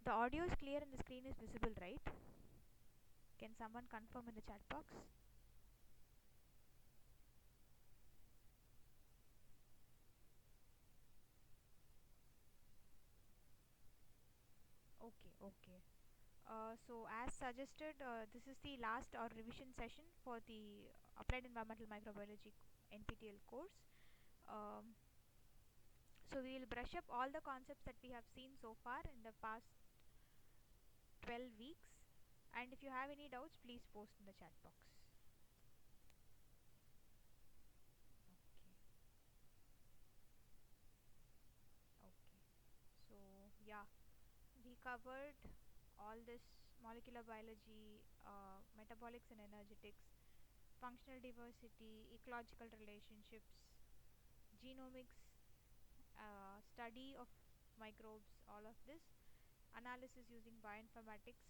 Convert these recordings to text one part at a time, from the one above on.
The audio is clear and the screen is visible, right? Can someone confirm in the chat box? Okay, okay. So as suggested, this is the last or revision session for the Applied Environmental Microbiology NPTEL course. Um, so we will brush up all the concepts that we have seen so far in the past 12 weeks. And if you have any doubts, please post in the chat box. Okay, okay. So yeah, we covered all this molecular biology, metabolics and energetics, functional diversity, ecological relationships, genomics, study of microbes, all of this, analysis using bioinformatics.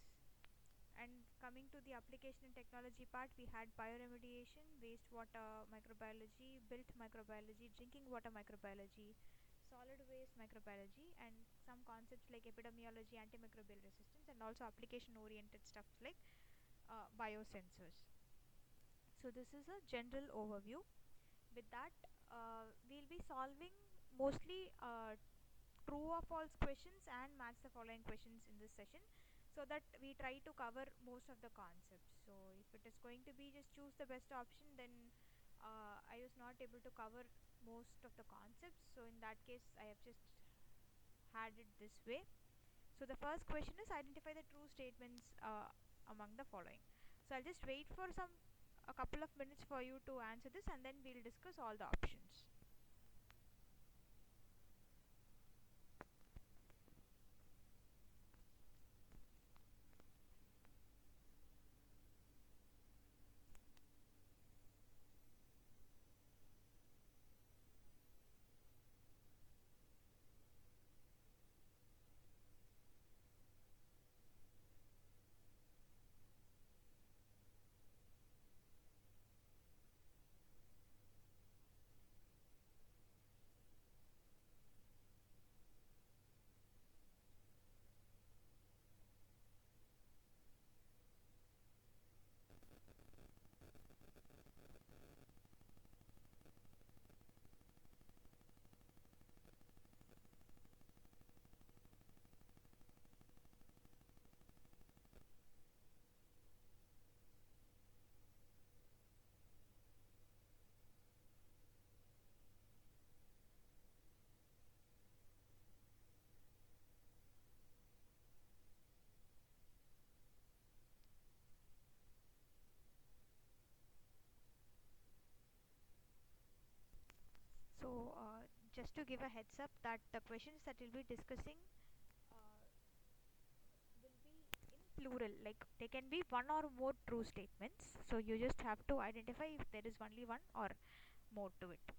And coming to the application and technology part, we had bioremediation, wastewater microbiology, built microbiology, drinking water microbiology, solid waste microbiology, and some concepts like epidemiology, antimicrobial resistance, and also application oriented stuff like biosensors. So this is a general overview. With that, we'll be solving mostly true or false questions and match the following questions in this session, so that we try to cover most of the concepts. So if it is going to be just choose the best option, then I was not able to cover most of the concepts, so in that case I have just had it this way. So the first question is identify the true statements among the following. So I'll just wait for a couple of minutes for you to answer this, and then we'll discuss all the options. So just to give a heads up that the questions that we'll be discussing uh, will be in plural, like they can be one or more true statements, so you just have to identify if there is only one or more to it.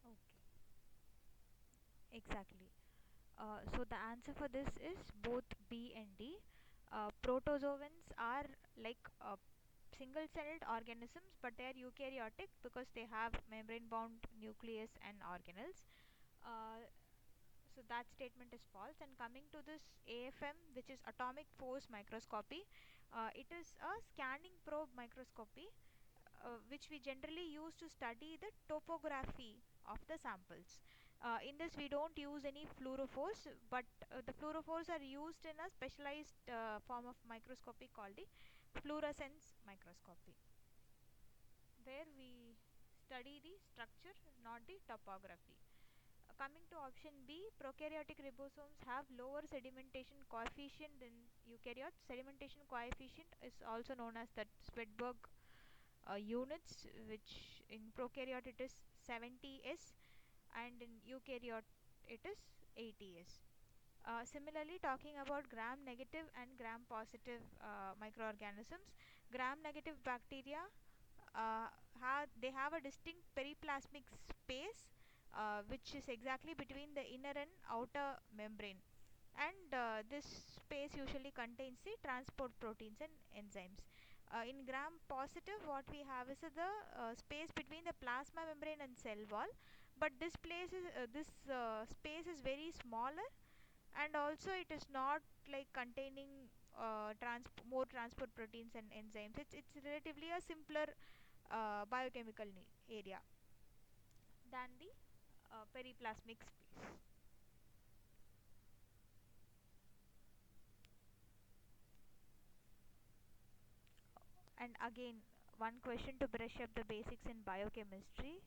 Okay, exactly. So the answer for this is both B and D. Protozoans are like single-celled organisms, but they are eukaryotic because they have membrane-bound nucleus and organelles. Uh, so that statement is false. And coming to this AFM, which is atomic force microscopy, it is a scanning probe microscopy, which we generally use to study the topography of the samples. In this, we don't use any fluorophores, but the fluorophores are used in a specialized form of microscopy called the fluorescence microscopy, where we study the structure, not the topography. Coming to option B, prokaryotic ribosomes have lower sedimentation coefficient than eukaryotes. Sedimentation coefficient is also known as the Swedberg units, which in prokaryote it is 70s and in eukaryote it is 80s. Similarly, talking about gram negative and gram positive microorganisms, gram negative bacteria they have a distinct periplasmic space, which is exactly between the inner and outer membrane, and this space usually contains the transport proteins and enzymes. In gram positive, what we have is the space between the plasma membrane and cell wall, but this space is very smaller, and also it is not like containing more transport proteins and enzymes. It's relatively a simpler biochemical area than the periplasmic space. And again, one question to brush up the basics in biochemistry.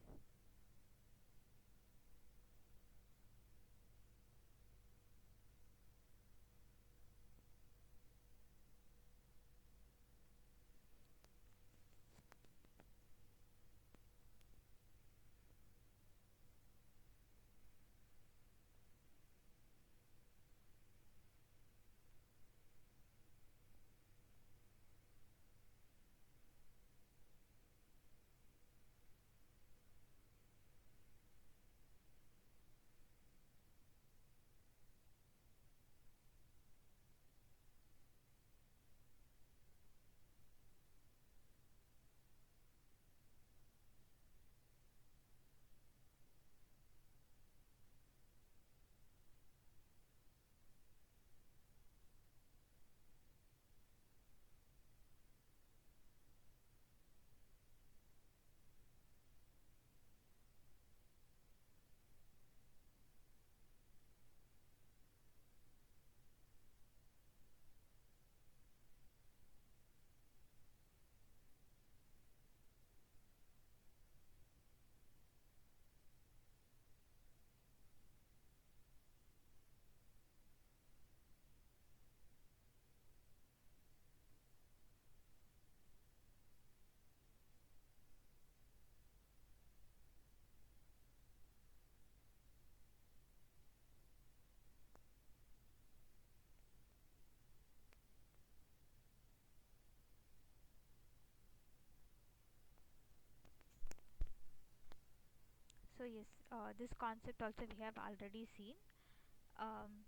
So yes, this concept also we have already seen. Um,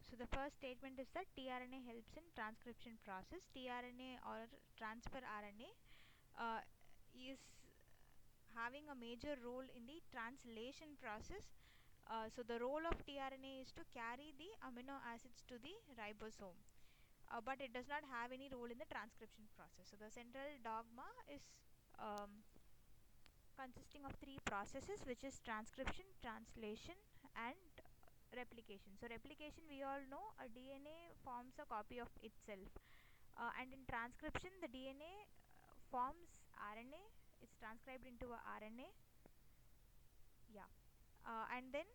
so the first statement is that tRNA helps in transcription process. tRNA or transfer RNA uh, is having a major role in the translation process. So the role of tRNA is to carry the amino acids to the ribosome, but it does not have any role in the transcription process. So the central dogma is consisting of three processes, which is transcription, translation, and replication. So replication, we all know a DNA forms a copy of itself, and in transcription the DNA forms RNA. It's transcribed into a RNA. Yeah. And then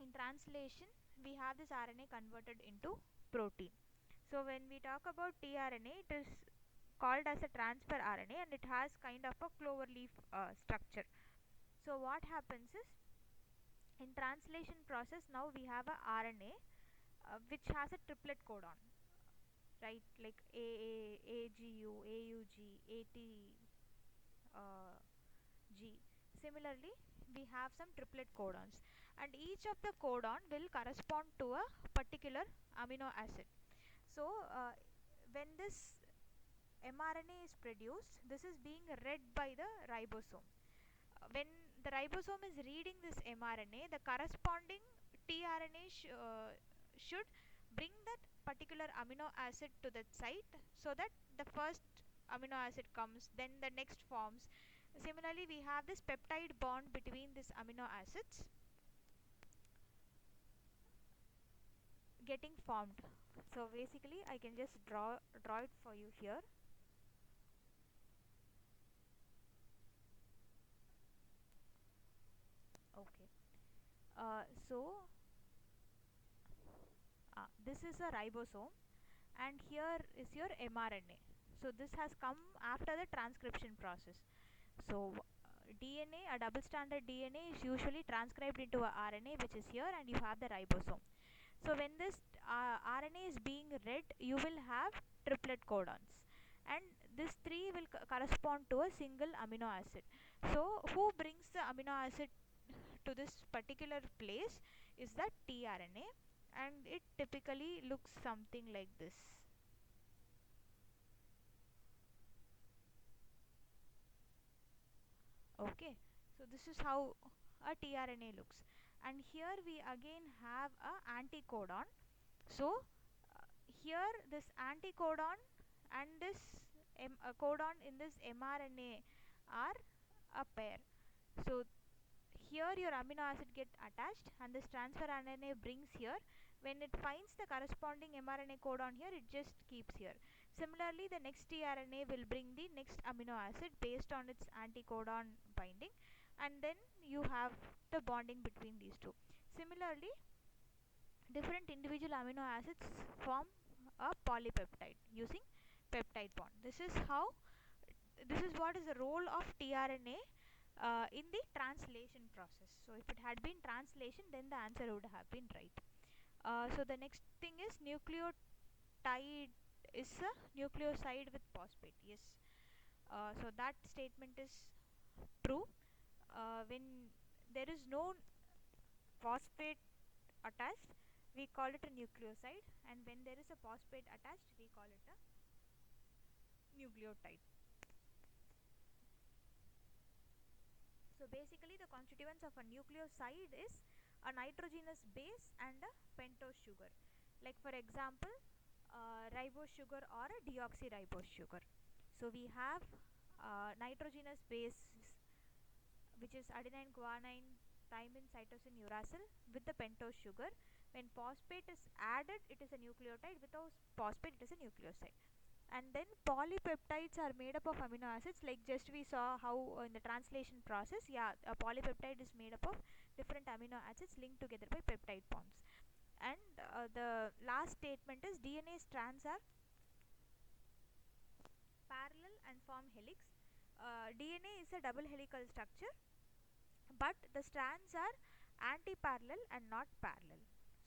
in translation, we have this RNA converted into protein. So when we talk about tRNA, it is called as a transfer RNA, and it has kind of a clover leaf structure. So what happens is, in translation process, now we have a RNA which has a triplet codon, right? Like AA, AGU, AUG, AT, uh, G. Similarly, we have some triplet codons, and each of the codon will correspond to a particular amino acid. So, when this mRNA is produced, this is being read by the ribosome. When the ribosome is reading this mRNA, the corresponding tRNA should bring that particular amino acid to that site, so that the first amino acid comes, then the next forms. Similarly, we have this peptide bond between these amino acids getting formed. So basically, I can just draw it for you here. Okay. So this is a ribosome, and here is your mRNA. So this has come after the transcription process. So DNA, a double stranded DNA, is usually transcribed into a RNA, which is here, and you have the ribosome. So when this RNA is being read, you will have triplet codons, and this three will correspond to a single amino acid. So who brings the amino acid to this particular place is the tRNA, and it typically looks something like this. Okay, so this is how a tRNA looks, and here we again have a anticodon. So here this anticodon and this codon in this mRNA are a pair. So here your amino acid get attached, and this transfer RNA brings here. When it finds the corresponding mRNA codon here, it just keeps here. Similarly, the next tRNA will bring the next amino acid based on its anticodon binding, and then you have the bonding between these two. Similarly, different individual amino acids form a polypeptide using peptide bond. This is what is the role of tRNA in the translation process. So if it had been translation, then the answer would have been right. So the next thing is nucleotide is a nucleoside with phosphate. Yes. So that statement is true. When there is no phosphate attached, we call it a nucleoside, and when there is a phosphate attached, we call it a nucleotide. So basically, the constituents of a nucleoside is a nitrogenous base and a pentose sugar. Like for example, ribose sugar or a deoxyribose sugar. So we have nitrogenous base, which is adenine, guanine, thymine, cytosine, uracil with the pentose sugar. When phosphate is added, it is a nucleotide. Without phosphate, it is a nucleoside. And then polypeptides are made up of amino acids, like just we saw how in the translation process, yeah, a polypeptide is made up of different amino acids linked together by peptide bonds. And the last statement is DNA strands are parallel and form helix. DNA is a double helical structure, but the strands are anti-parallel and not parallel.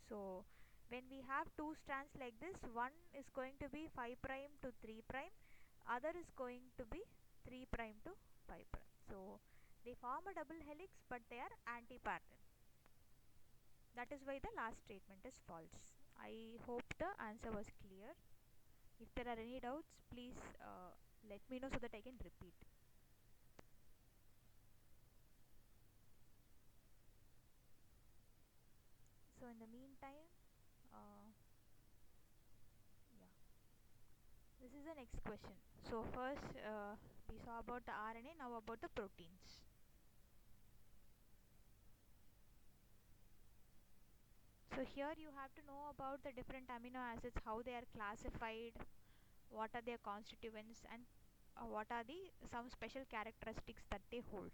So when we have two strands like this, one is going to be 5 prime to 3 prime, other is going to be 3 prime to 5 prime. So they form a double helix, but they are anti-parallel. That is why the last statement is false. I hope the answer was clear. If there are any doubts, please let me know so that I can repeat. So in the meantime, uh, yeah, this is the next question. So first we saw about the RNA, now about the proteins. So here you have to know about the different amino acids, how they are classified, what are their constituents, and what are the some special characteristics that they hold.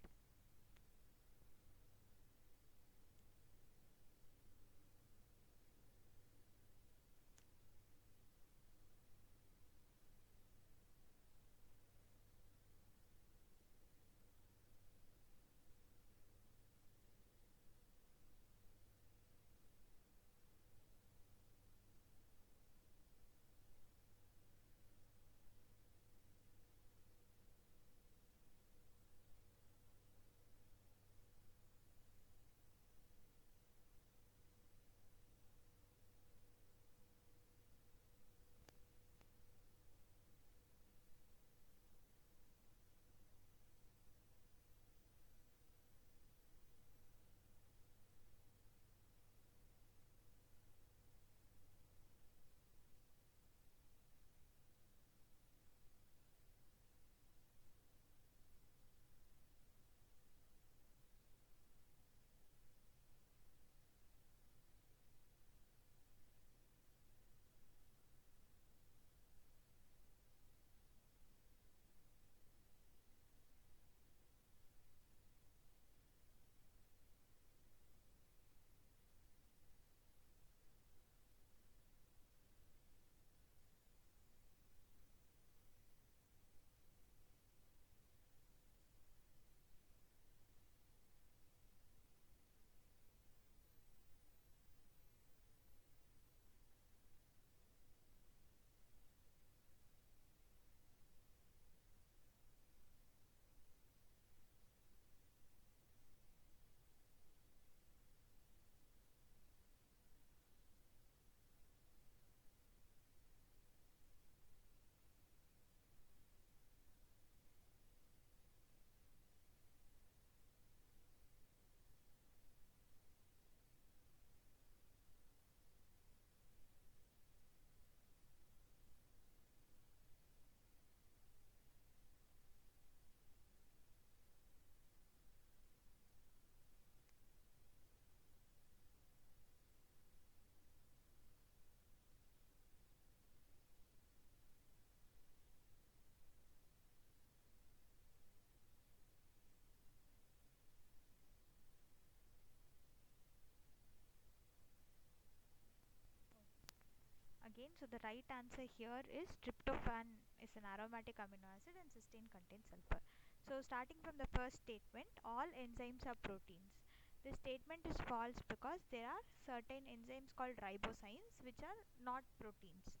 again. So the right answer here is tryptophan is an aromatic amino acid and cysteine contains sulfur. So starting from the first statement, all enzymes are proteins. This statement is false because there are certain enzymes called ribosines which are not proteins.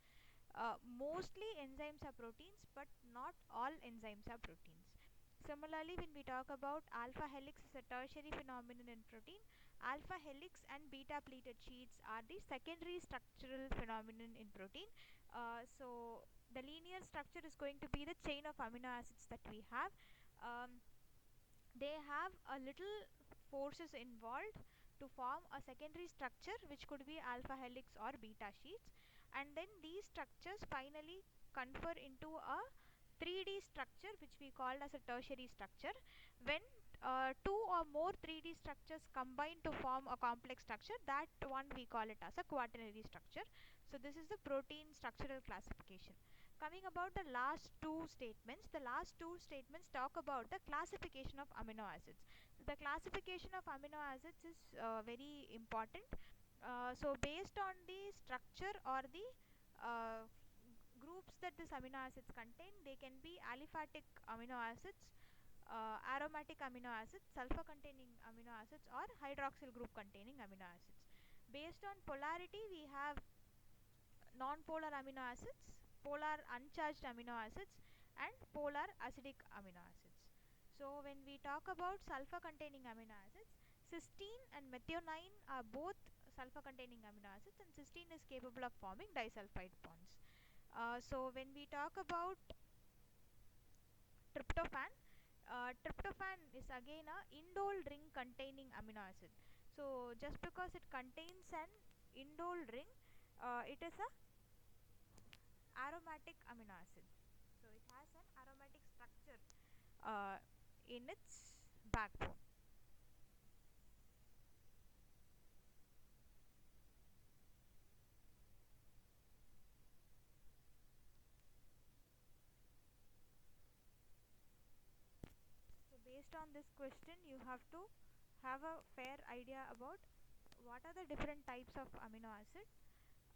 Mostly enzymes are proteins, but not all enzymes are proteins. Similarly, when we talk about alpha helix is a tertiary phenomenon in protein, alpha helix and beta pleated sheets are the secondary structural phenomenon in protein. So the linear structure is going to be the chain of amino acids that we have. Um, they have a little forces involved to form a secondary structure which could be alpha helix or beta sheets, and then these structures finally confer into a 3D structure which we call as a tertiary structure. When two or more 3D structures combine to form a complex structure, that one we call it as a quaternary structure. So this is the protein structural classification. Coming about the last two statements, the last two statements talk about the classification of amino acids. So the classification of amino acids is very important. So based on the structure or the groups that this amino acids contain, they can be aliphatic amino acids, aromatic amino acids, sulfur containing amino acids, or hydroxyl group containing amino acids. Based on polarity, we have non-polar amino acids, polar uncharged amino acids, and polar acidic amino acids. So when we talk about sulfur containing amino acids, cysteine and methionine are both sulfur containing amino acids, and cysteine is capable of forming disulfide bonds. So when we talk about tryptophan, tryptophan is again a indole ring containing amino acid. So just because it contains an indole ring, it is a aromatic amino acid. So it has an aromatic structure uh, in its backbone. So based on this question, you have to have a fair idea about what are the different types of amino acid,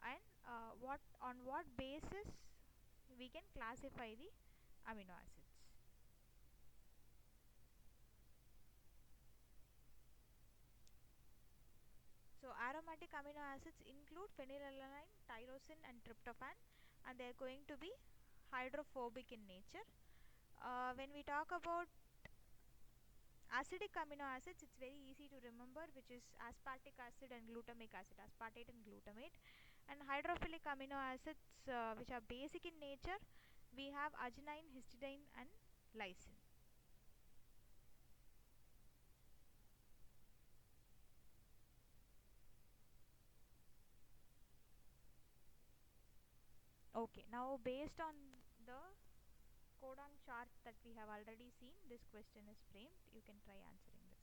and what on what basis we can classify the amino acids. So aromatic amino acids include phenylalanine, tyrosine, and tryptophan, and they are going to be hydrophobic in nature. When we talk about acidic amino acids, it's very easy to remember, which is aspartic acid and glutamic acid, aspartate and glutamate. And hydrophilic amino acids, which are basic in nature, we have arginine, histidine, and lysine. Okay, now based on the codon chart that we have already seen, this question is framed. You can try answering this.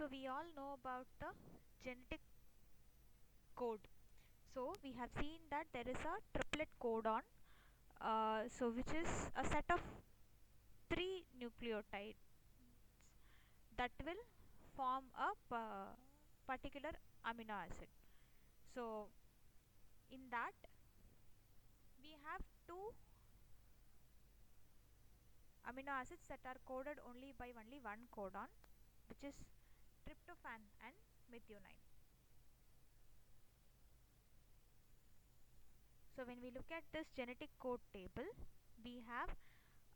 So we all know about the genetic code. So we have seen that there is a triplet codon, so which is a set of three nucleotides that will form a particular amino acid. So in that we have two amino acids that are coded only by one codon, which is tryptophan and methionine. So when we look at this genetic code table, we have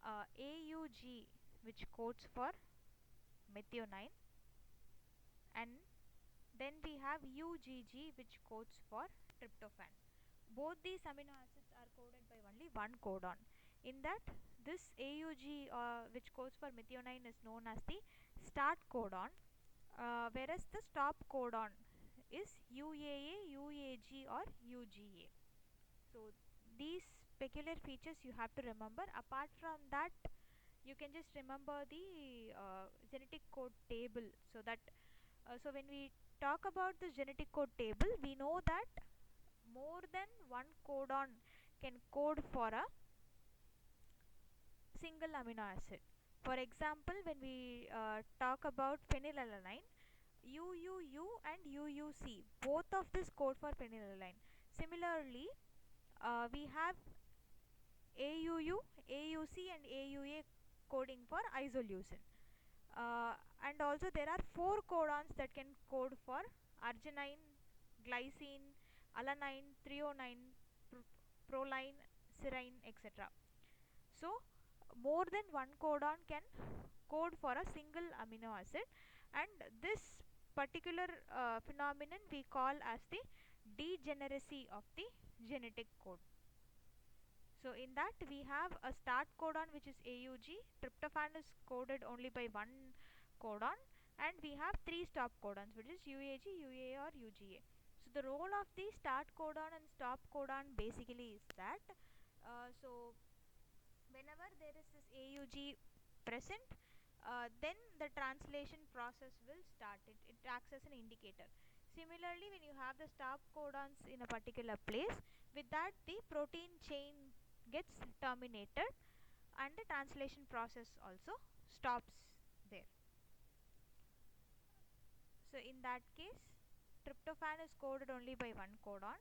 AUG, which codes for methionine, and then we have UGG, which codes for tryptophan. Both these amino acids are coded by only one codon. In that, this AUG, which codes for methionine, is known as the start codon, whereas the stop codon is UAA, UAG, or UGA. So these peculiar features you have to remember. Apart from that, you can just remember the genetic code table, so that so when we talk about this genetic code table, we know that more than one codon can code for a single amino acid. For example, when we talk about phenylalanine, UUU and UUC, both of this code for phenylalanine. Similarly, we have AUU, AUC, and AUA coding for isoleucine. Uh, and also there are four codons that can code for arginine, glycine, alanine, threonine, proline, serine, etc. So more than one codon can code for a single amino acid, and this particular phenomenon we call as the degeneracy of the genetic code. So in that we have a start codon, which is AUG. Tryptophan is coded only by one codon, and we have three stop codons, which is UAG, UAA, or UGA. So the role of the start codon and stop codon basically is that whenever there is this AUG present, then the translation process will start. It acts as an indicator. Similarly, when you have the stop codons in a particular place, with that the protein chain gets terminated and the translation process also stops there. So in that case, tryptophan is coded only by one codon,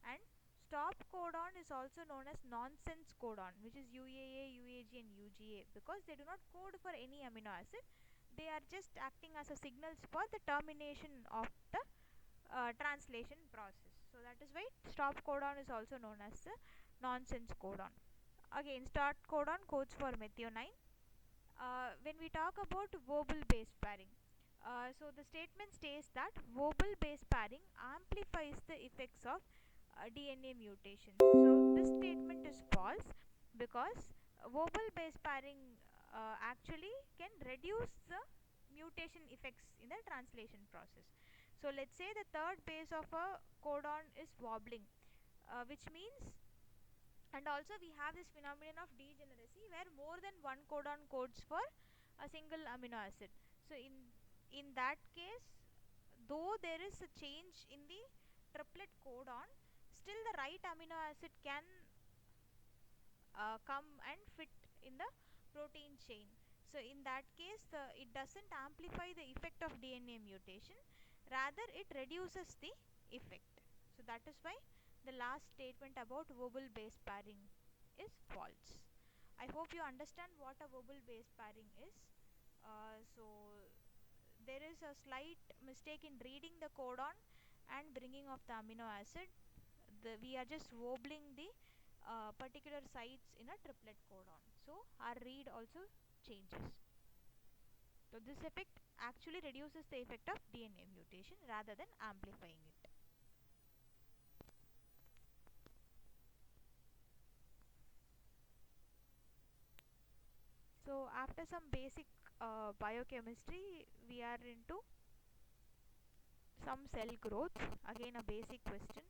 and stop codon is also known as nonsense codon, which is UAA, UAG, and UGA, because they do not code for any amino acid. They are just acting as a signals for the termination of the translation process. So that is why stop codon is also known as the nonsense codon. Again, start codon codes for methionine. When we talk about verbal base pairing, so the statement states that verbal base pairing amplifies the effects of DNA mutations. So this statement is false, because verbal base pairing actually can reduce the mutation effects in the translation process. So let's say the third base of a codon is wobbling, which means, and also we have this phenomenon of degeneracy where more than one codon codes for a single amino acid. So in that case, though there is a change in the triplet codon, still the right amino acid can come and fit in the protein chain. So in that case, it doesn't amplify the effect of DNA mutation, rather it reduces the effect. So that is why the last statement about verbal base pairing is false. I hope you understand what a verbal base pairing is. So there is a slight mistake in reading the codon and bringing of the amino acid. We are just wobbling the particular sites in a triplet codon, so our read also changes. So this effect actually reduces the effect of DNA mutation rather than amplifying it. So after some basic biochemistry, we are into some cell growth. Again a basic question.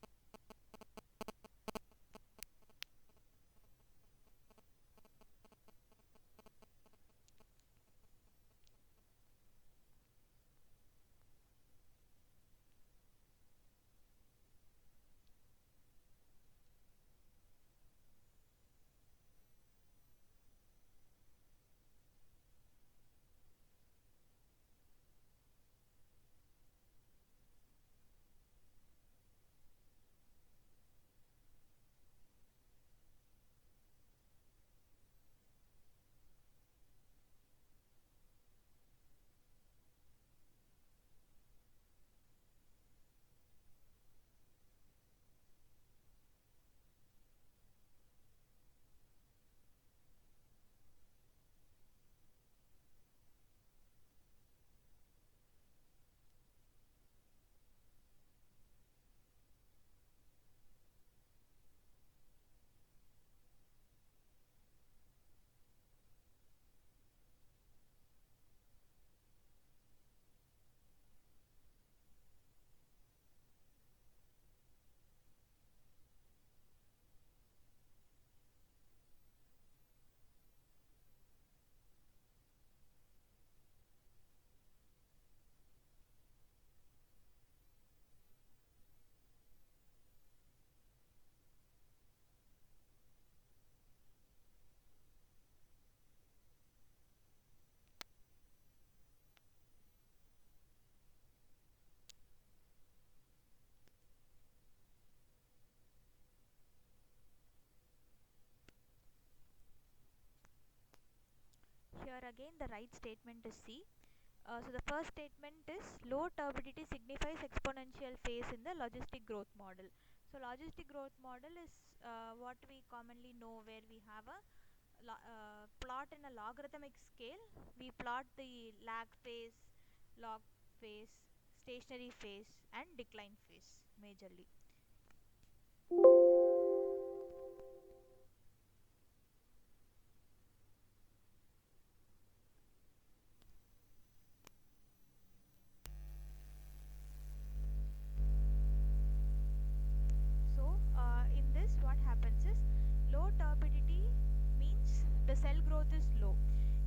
here again the right statement is C. So the first statement is low turbidity signifies exponential phase in the logistic growth model. So logistic growth model is what we commonly know, where we have a plot in a logarithmic scale. We plot the lag phase, log phase, stationary phase, and decline phase majorly. So in this, what happens is low turbidity means the cell growth is low.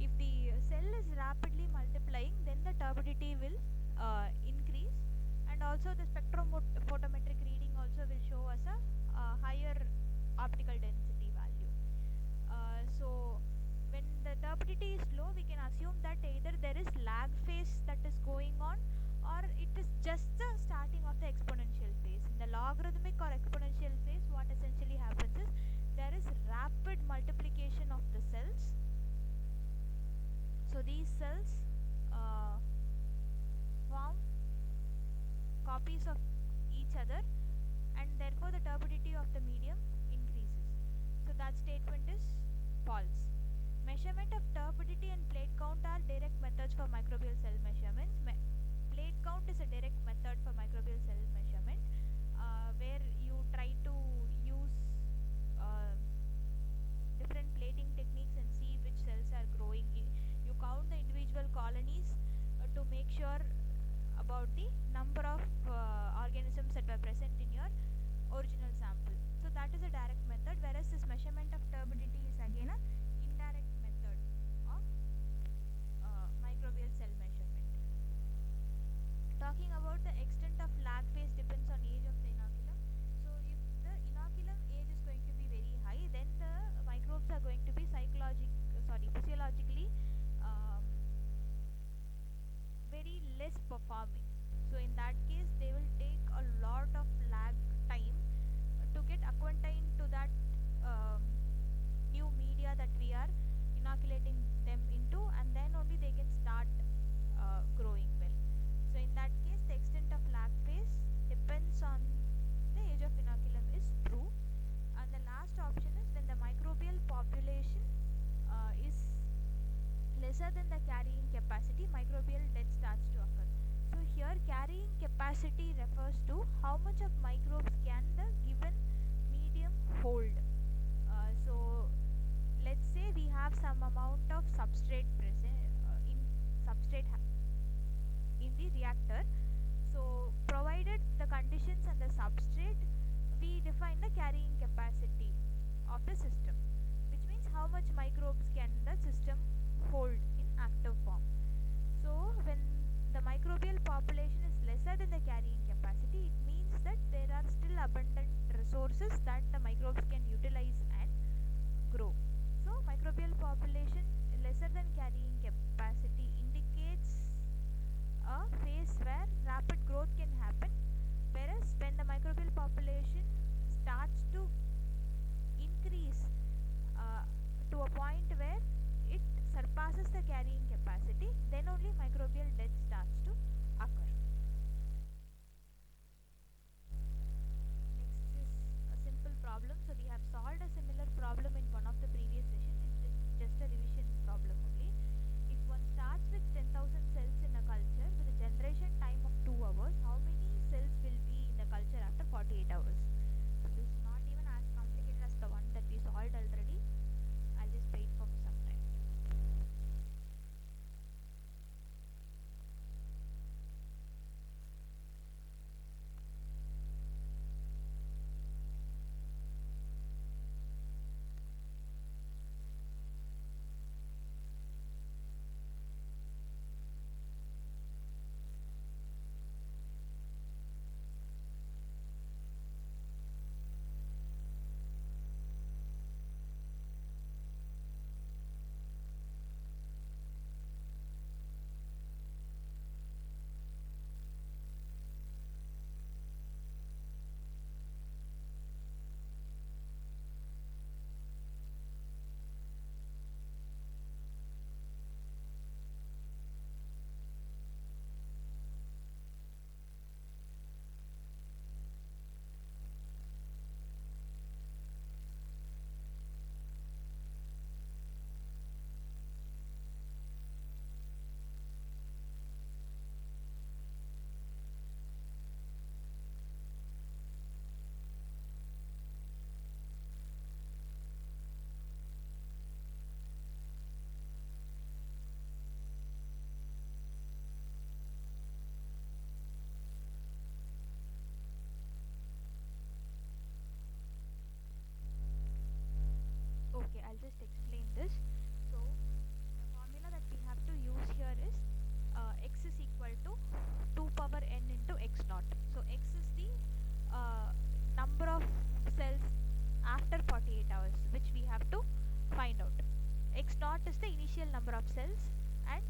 If the cell is rapidly multiplying, then the turbidity will increase, and also the spectrophotometric reading also will show us a higher optical density value. So when the turbidity is low, we can assume that either there is lag phase that is going on, or it is just the starting of the exponential phase. In the logarithmic or exponential phase, what essentially happens is there is rapid multiplication of the cells. So these cells form copies of each other, and therefore the turbidity of the medium increases. So that statement is false. Measurement of turbidity and plate count are direct methods for microbial cell measurements. Plate count is a direct method for microbial cell measurement, where you try to use uh, different plating techniques and see which cells are growing. You count the individual colonies to make sure about the number of organisms that were present in your original sample. So that is a direct method, whereas this measurement of turbidity is again a indirect method of microbial cell measurement. Talking about the extent of lag phase depends on age of the inoculum. So if the inoculum age is going to be very high, then the microbes are going to be physiologically very less performing. So in that case, they will take a lot of lag time to get acquainted to that um, new media that we are inoculating them into, and then only they can start growing well. So in that case, the extent of lag phase depends on the age of inoculum is true. And the last option is when the microbial population is lesser than the carrying capacity, microbial death starts to occur. So here carrying capacity refers to how much of microbes can the given medium hold. So let's say we have some amount of substrate present in substrate in the reactor. So provided the conditions and the substrate, we define the carrying capacity of the system, which means how much microbes can the system hold in active form. So when the microbial population is lesser than the carrying capacity, it means that there are still abundant resources that the microbes can utilize and grow. So microbial population lesser than carrying capacity indicates a phase where rapid growth can happen, whereas when the microbial population starts to increase to a point where it surpasses the carrying capacity, then only microbial death starts to occur. Next is a simple problem. So we have solved a similar problem in one of the previous sessions. It is just a revision problem only. If one starts with 10,000 cells in a culture with a generation time of 2 hours, how many x naught is the initial number of cells, and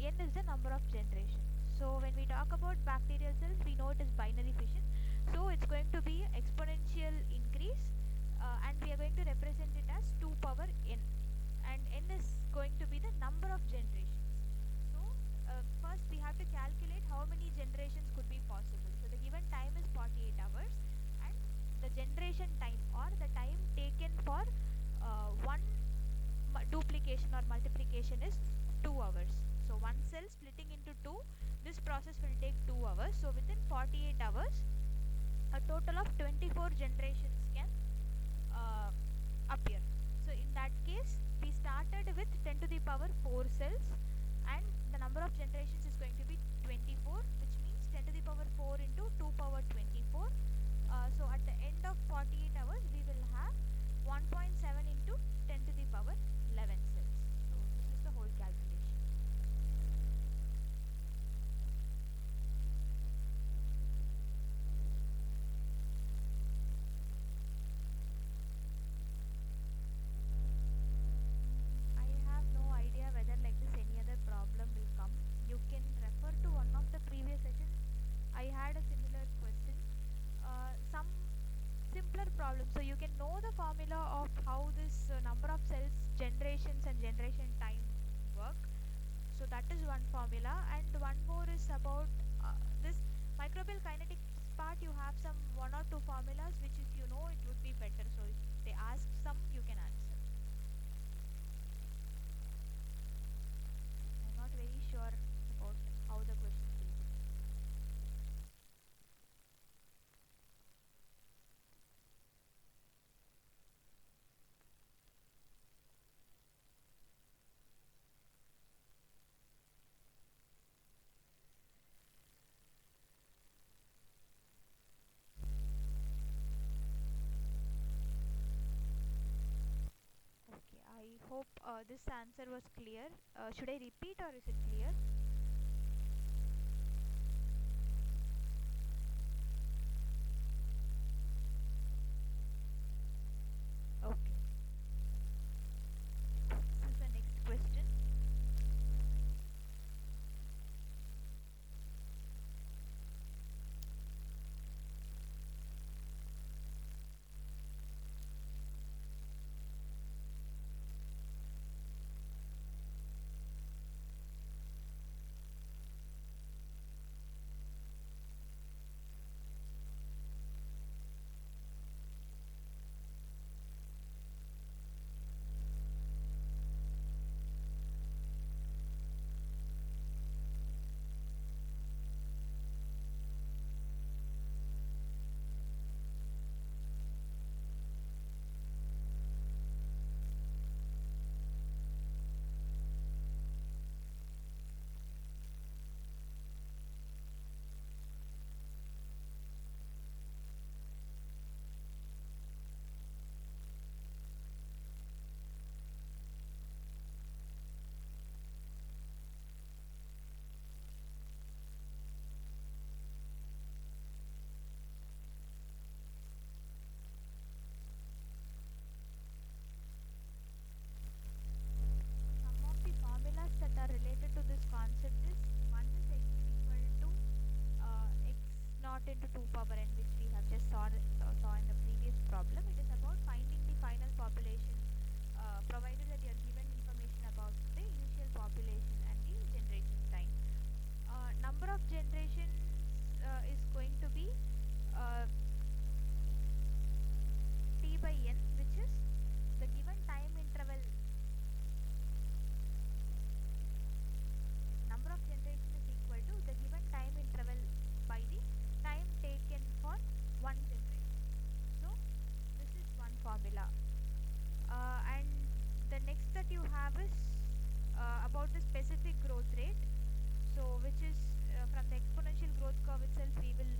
n is the number of generations. So when we talk about bacterial cells, we know it is binary fission. So it's going to be exponential increase, and we are going to represent it as 2 power n, and n is going to be the number of generations. So first we have to calculate how many generations could be possible. So the given time is 48 hours, and the generation time, or the time taken for one duplication or multiplication, is 2 hours. So one cell splitting into two, this process will take 2 hours. So within 48 hours, a total of 24 generations can uh, appear. So in that case, we started with 10 to the power 4 cells, and the number of generations is going to be 24, which means 10 to the power 4 into 2 power 24. So at the end of 48 hours, we will have 1.7 into 10 to the power 11 cells. So this is the whole calculation. I have no idea whether like this any other problem will come. You can refer to one of the previous sessions. I had a similar question. Some simpler problems. So you can know the formula of how this number of cells, generations and generation time work. So that is one formula, and one more is about this microbial kinetics part. You have some one or two formulas which if you know it would be better. So if they ask some, you can answer. I'm not very sure about how the questions will be. Okay, I hope this answer was clear. Should I repeat or is it clear? Okay, this is the next question. Some of the formulas that are related to this concept is, one is x equal to x naught into 2 power n, which we have just saw in the previous problem. It is about finding the final population, provided that you are given information about the initial population and the generation time. Number of generations is going to be uh, t by n, which is the given time interval. Number of generation is equal to the given time interval by the time taken for one generation. So this is one formula. And the next that you have is about the specific growth rate. So which is from the exponential growth curve itself, we will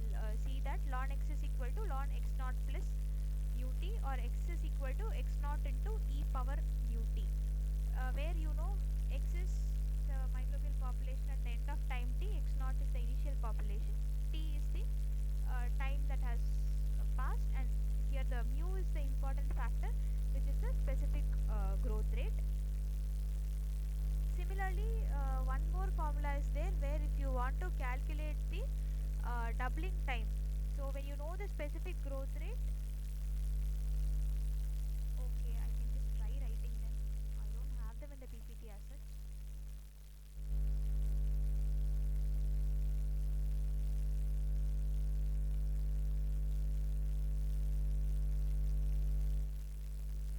see that ln x is equal to ln x naught plus mu t, or x is equal to x naught into e power mu t, where you know x is the microbial population at the end of time t, x naught is the initial population, t is the time that has passed, and here the mu is the important factor, which is the specific growth rate. So when you know the specific growth rate, okay, I can just try writing them. I don't have them in the PPT as such.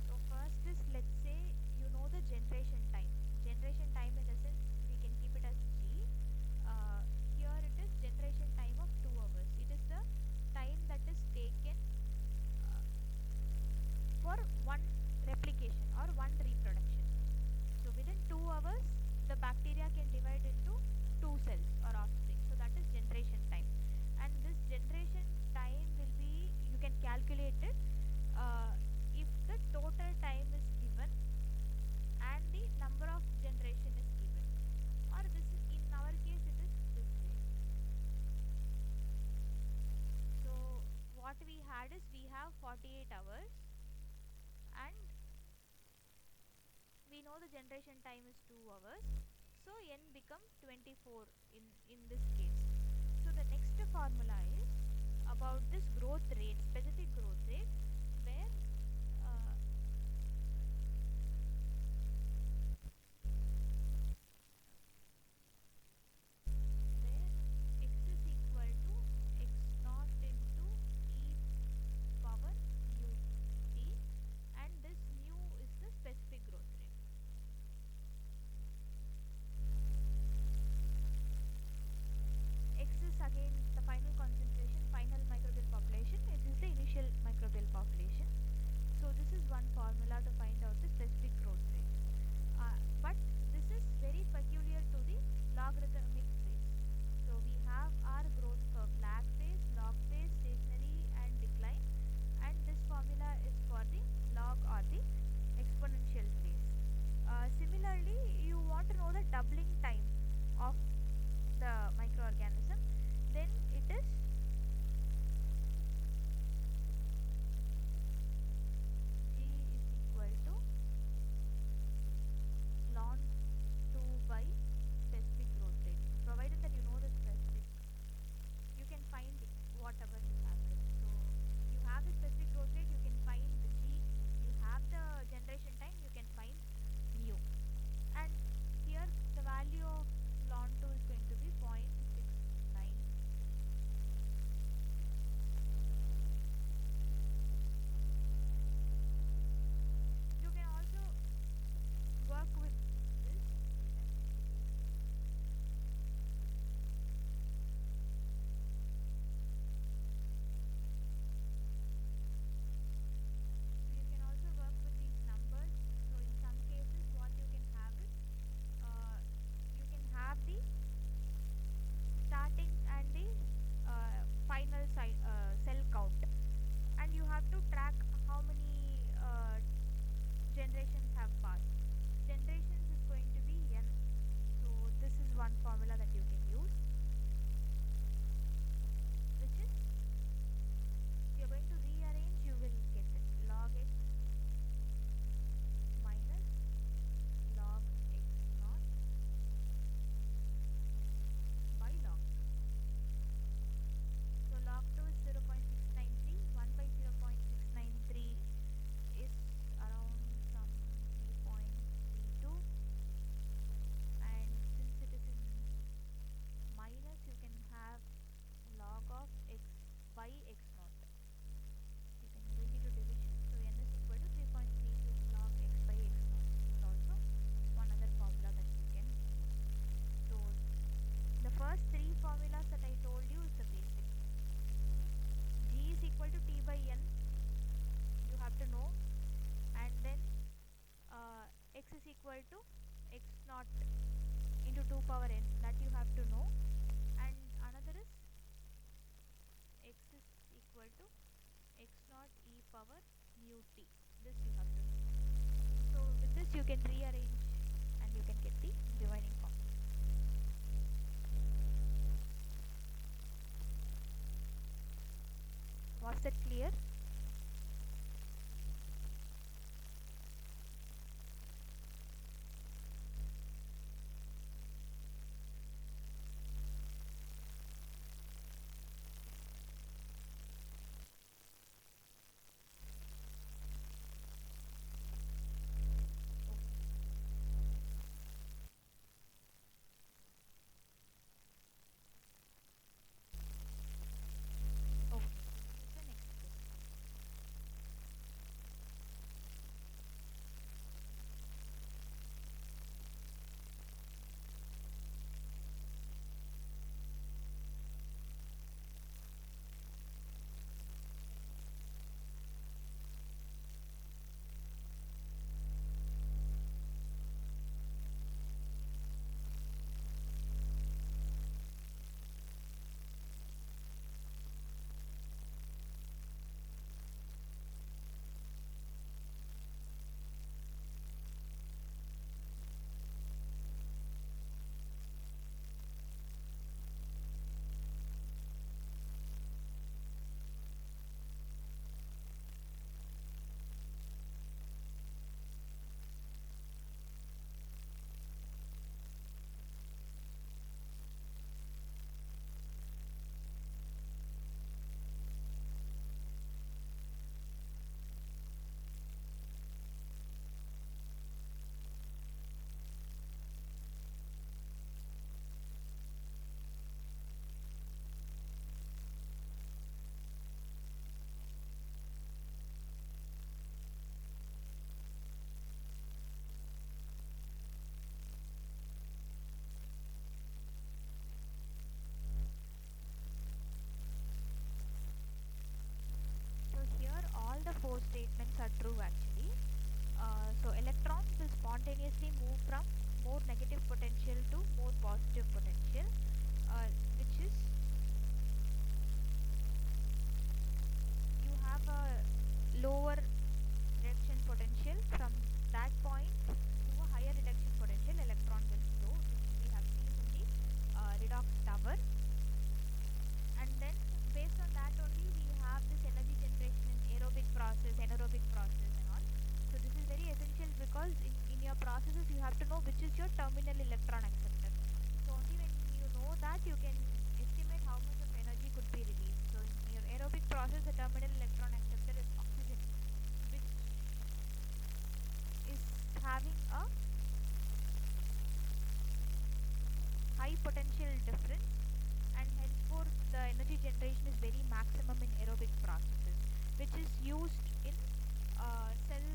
So first is, let's say you know the generation time. Generation time in the sense we can keep it as G. Uh, Here it is generation time of 2 hours. It is the time that is taken uh, for one replication or one reproduction. So within 2 hours, the bacteria can divide into two cells or offspring. So that is generation time. And this generation time will be, you can calculate it uh, if the total time is given and the number of generation is given. Or this is, in our case, it is this way. So what we had is we have 48 hours and we know the generation time is 2 hours, so n become 24 in this case. So the next formula is about this growth rate, specific growth rate, where uh, where x is equal to x naught into e power mu t, and this mu is the specific growth rate. X is again the final concentration, final microbial population. X is the initial microbial population. So this is one formula to find out the specific growth rate. But this is very peculiar to the logarithmic phase. So we have our growth curve: lag phase, log phase, stationary and decline. And this formula is for the log or the exponential phase. Similarly, you want to know the doubling time of the microorganism, then it is G is equal to ln 2 by specific growth rate. Provided that you know the specific, you can find whatever you have there. So you have the specific growth rate, you can find the G. You have the generation time, you can find mu. And here the value of ln 2 is going to be 0.693. You can also work with this. So you can also work with these numbers. So in some cases, what you can have is you can have the starting and the final cell count, and you have to track how many generations have passed. Generations is going to be n. So this is one formula that you can use, which is, if you're going to rearrange, you will get it log x minus log x naught by log 2. So log 2 is 0.693, 1 by 0.693 is around some 3.32, and since it is in minus, you can have log of x by x naught. You can bring it to division, so n is equal to 3.32 log x by x naught. This is also one other formula that you can use. So the first three formulas that I told you is the basic. G is equal to T by N, you have to know, and then x is equal to x naught into 2 power n, that you have to know, and another is x is equal to x naught e power mu t. This you have to know. So with this you can rearrange and you can get the remaining form. Was that clear? negative potential to more positive potential, which is you have a lower reduction potential. From that point to a higher reduction potential, electron will flow, which we have seen in the redox tower. And then based on that only we have this energy generation in aerobic process, anaerobic process and all. So this is very essential because in your processes you have to know which is your terminal electron acceptor. So only when you know that you can estimate how much of energy could be released. So in your aerobic process the terminal electron acceptor is oxygen, which is having a high potential difference, and henceforth the energy generation is very maximum in aerobic processes, which is used in cell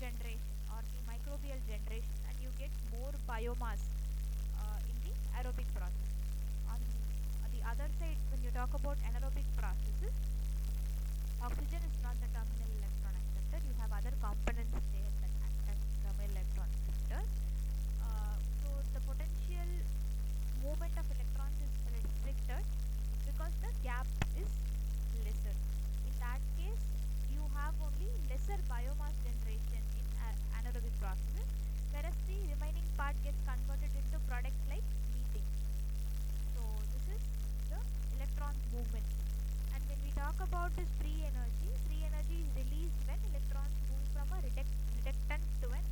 generation or the microbial generation, and you get more biomass in the aerobic process. On the other side, when you talk about anaerobic processes, oxygen is not the terminal electron acceptor. You have other components there that act as terminal electron acceptors. So the potential movement of electrons is restricted because the gap is lesser. In that case, you have only lesser biomass generation in anaerobic processes, whereas the remaining part gets converted into products like methane. So this is the electron movement. And when we talk about this free energy is released when electrons move from a reductant to an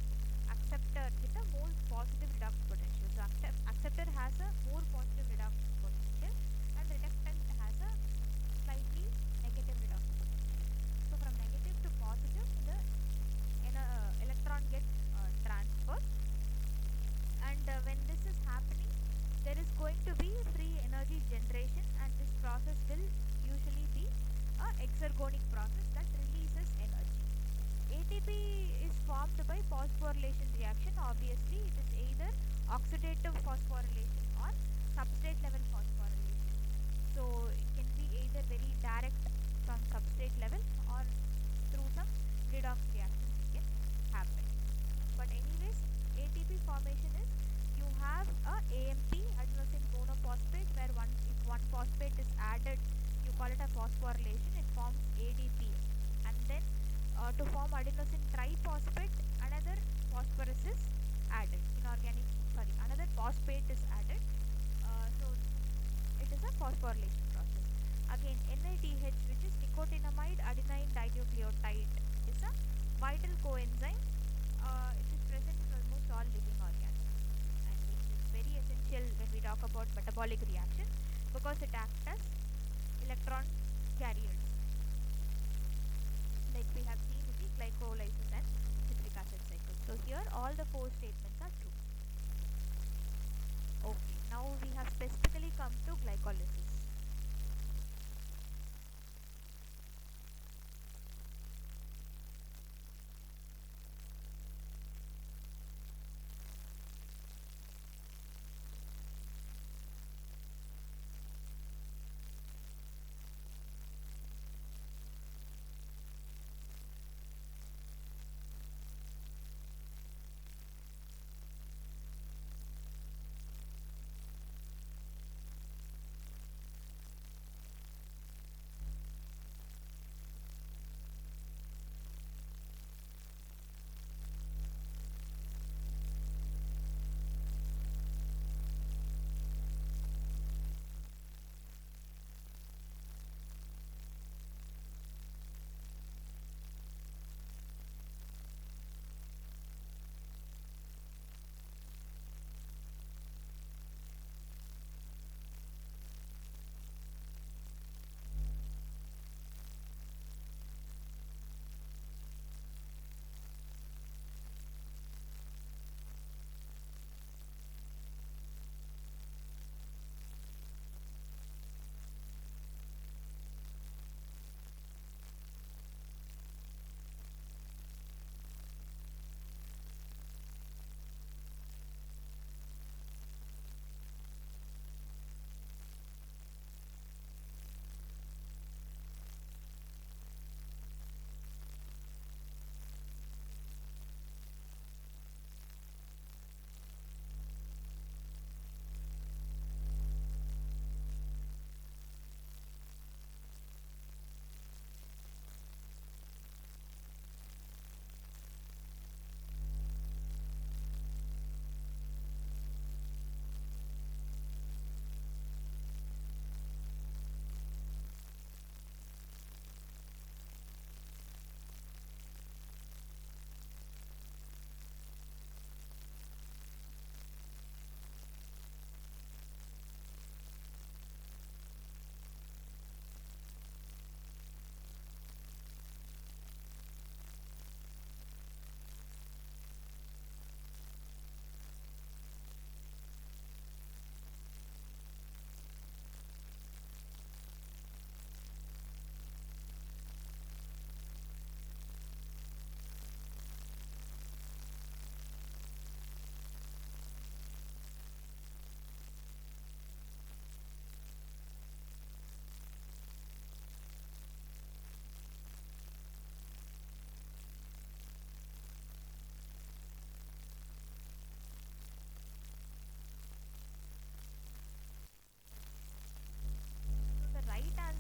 acceptor with a more positive redox potential. So acceptor has a more positive redox potential and reductant has a slightly negative redox potential. So from negative to positive, the electron gets transferred, and when this is happening, there is going to be free energy generation, and this process will usually be a exergonic process that releases energy. ATP is formed by phosphorylation reaction. Obviously it is either oxidative phosphorylation or substrate level phosphorylation. So it can be either very direct from substrate level or through some redox reactions it can happen. But anyways, ATP formation is you have a AMP, adenosine monophosphate, where if one phosphate is added, you call it a phosphorylation, it forms ADP. And then to form adenosine triphosphate, another phosphorus is added. Another phosphate is added. So it is a phosphorylation process. Again, NADH, which is nicotinamide adenine dinucleotide, is a vital coenzyme. It is present in almost all living organisms, and it is very essential when we talk about metabolic reaction because it acts as electron carriers, like we have seen in the glycolysis and citric acid cycle. So here all the four statements are true. Okay, now we have specifically come to glycolysis.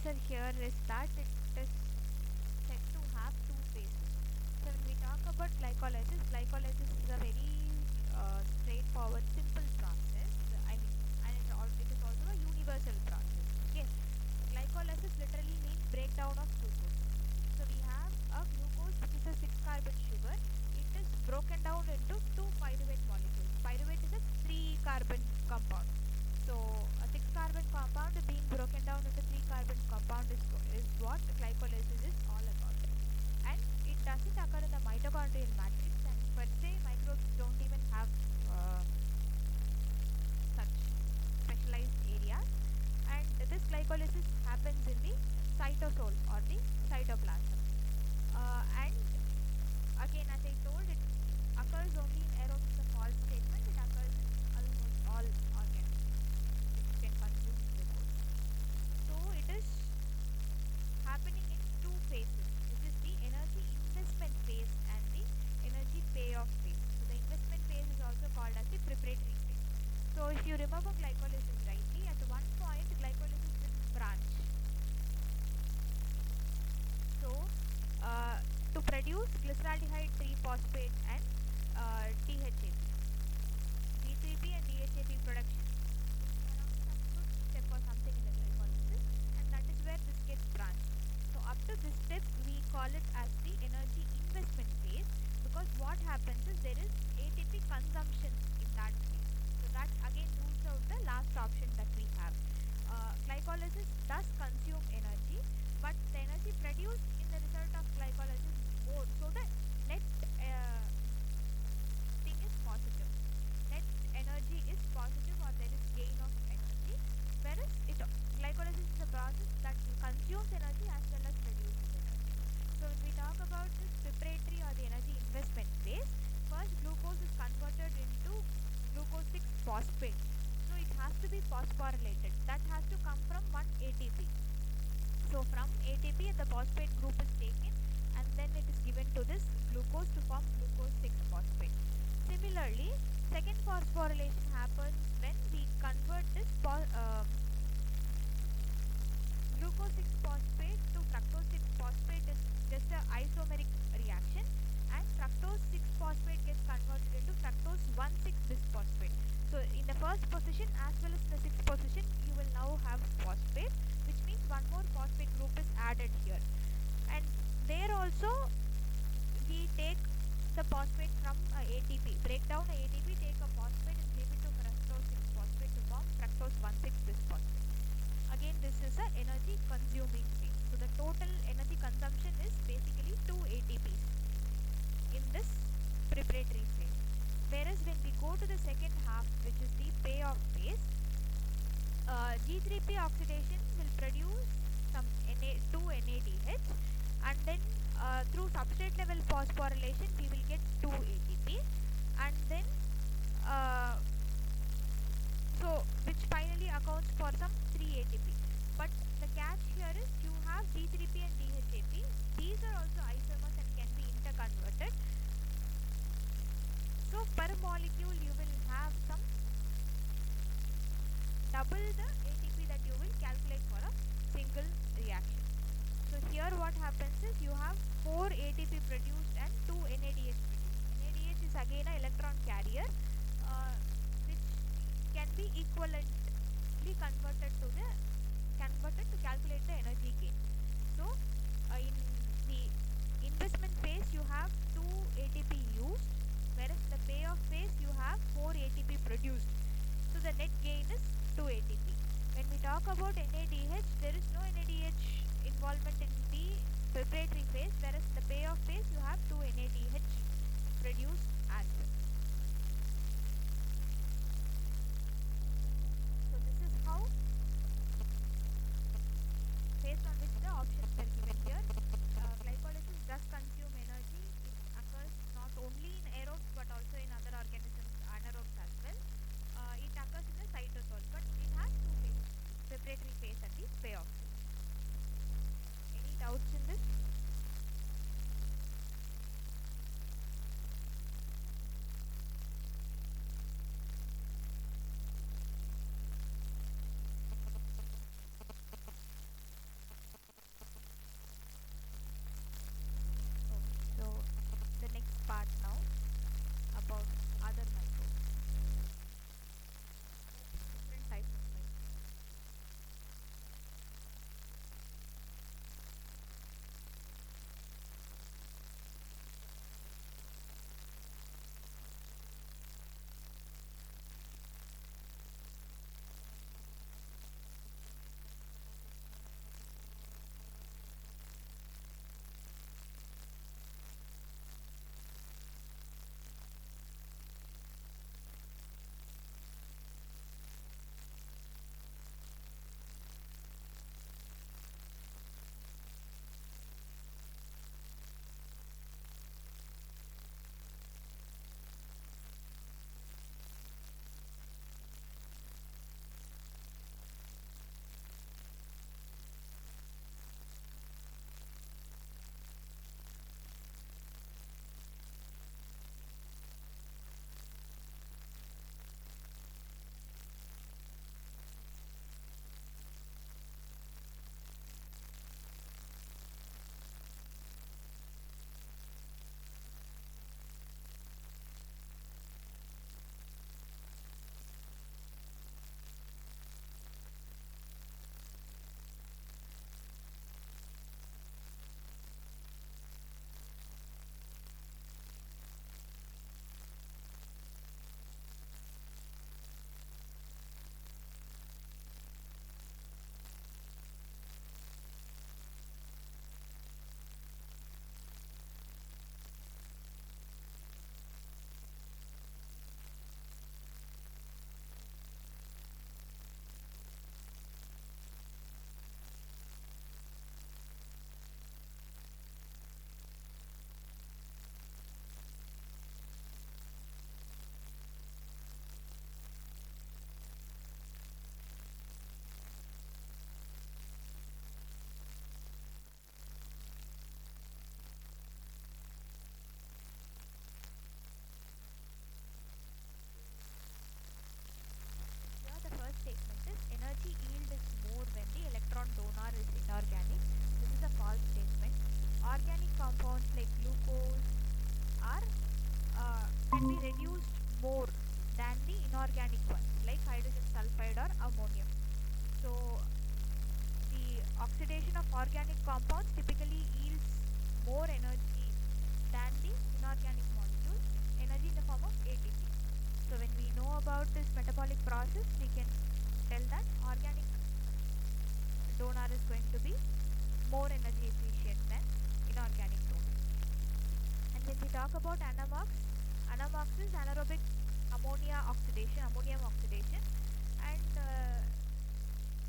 answer here is that it is said to have two phases. So when we talk about glycolysis is a very straightforward, simple process. I mean, and it is also a universal process. Okay, glycolysis literally means breakdown of glucose. So we have a glucose, which is a six-carbon sugar. It is broken down into two pyruvate molecules. Pyruvate is a three-carbon compound. So a six-carbon compound being broken down into three-carbon compound is what glycolysis is all about. And it doesn't occur in the mitochondrial matrix, and per se microbes don't even have such specialized areas. And this glycolysis happens in the cytosol or the cytoplasm. And again, as I told, it occurs only in aerobes. It's a false statement. It occurs in almost all organisms which can consume glucose. So it is happening in two phases. This is the energy investment phase and the energy payoff phase. So the investment phase is also called as the preparatory phase. So if you remember glycolysis rightly, at one point glycolysis will branch. So to produce glyceraldehyde 3-phosphate and DHAP. G3P and DHAP production is around some fifth step or something in the glycolysis, and that is where this gets branched. So up to this step we call it as the energy investment phase, because what happens is there is ATP consumption in that phase. So that again rules out the last option that we have. Glycolysis does consume energy, but the energy produced in the result of glycolysis is more. So the net thing is positive. Net energy is positive, or there is gain of energy, whereas glycolysis is a process that consumes energy as well as produces energy. So when we talk about this preparatory or the energy investment phase, first glucose is converted into glucose 6-phosphate. So it has to be phosphorylated. That has to come from one ATP. So from ATP the phosphate group is taken, and then it is given to this glucose to form glucose 6-phosphate. Similarly, second phosphorylation happens when we convert this glucose 6-phosphate to fructose 6-phosphate. Is just an isomeric reaction, and fructose 6-phosphate gets converted into fructose 1,6-bisphosphate. So in the first position as well as in the sixth position you will now have phosphate, which means one more phosphate group is added here. And there also we take the phosphate from ATP, break down ATP, take a phosphate and give it to fructose 6-phosphate to form fructose 1,6-bisphosphate. Again, this is a energy consuming phase. So the total energy consumption is basically 2 ATPs in this preparatory phase. Whereas when we go to the second half, which is the payoff phase, G3P oxidation will produce some 2 NADH, and then through substrate level phosphorylation we will get 2 ATP, and then so which finally accounts for some 3 ATP. But the catch here is you have G3P and DHAP. These are also isomers and can be interconverted. So per molecule you will have some double the ATP that you will calculate for a single reaction. So here what happens is you have 4 ATP produced and 2 NADH produced. NADH is again an electron carrier, which can be equivalently converted to calculate the energy gain. So in the investment phase you have 2 ATP used, whereas in the payoff phase you have 4 ATP produced. So the net gain is 2 ATP. When we talk about NADH, there is no NADH involvement in the preparatory phase, whereas in the payoff phase you have 2 NADH produced as well. So this is how, based on which the options were given here, glycolysis does consume energy. It occurs not only in aerobes but also in other organisms, anaerobes as well. It occurs in the cytosol, but it has two phases: preparatory phase and the payoff phase. Any doubts in this? organic compounds typically yields more energy than the inorganic molecules, energy in the form of ATP. So when we know about this metabolic process, we can tell that organic donor is going to be more energy efficient than inorganic donor. And when we talk about anamox is anaerobic ammonium oxidation, and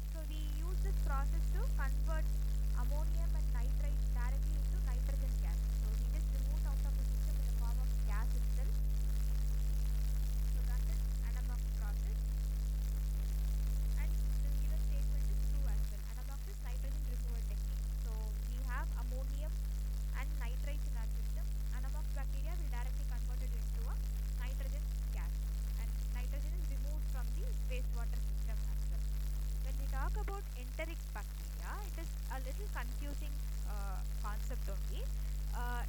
so we use this process to convert ammonium and nitrite directly into nitrogen gas. So we just remove out of the system in the form of gas itself. So that is anamox process, and this given statement is true as well. Anamox is nitrogen removal technique. So we have ammonium and nitrates in our system. Anamox bacteria will directly convert it into a nitrogen gas, and nitrogen is removed from the wastewater system as well. When we talk about enteric bacteria, it is a little confusing concept only.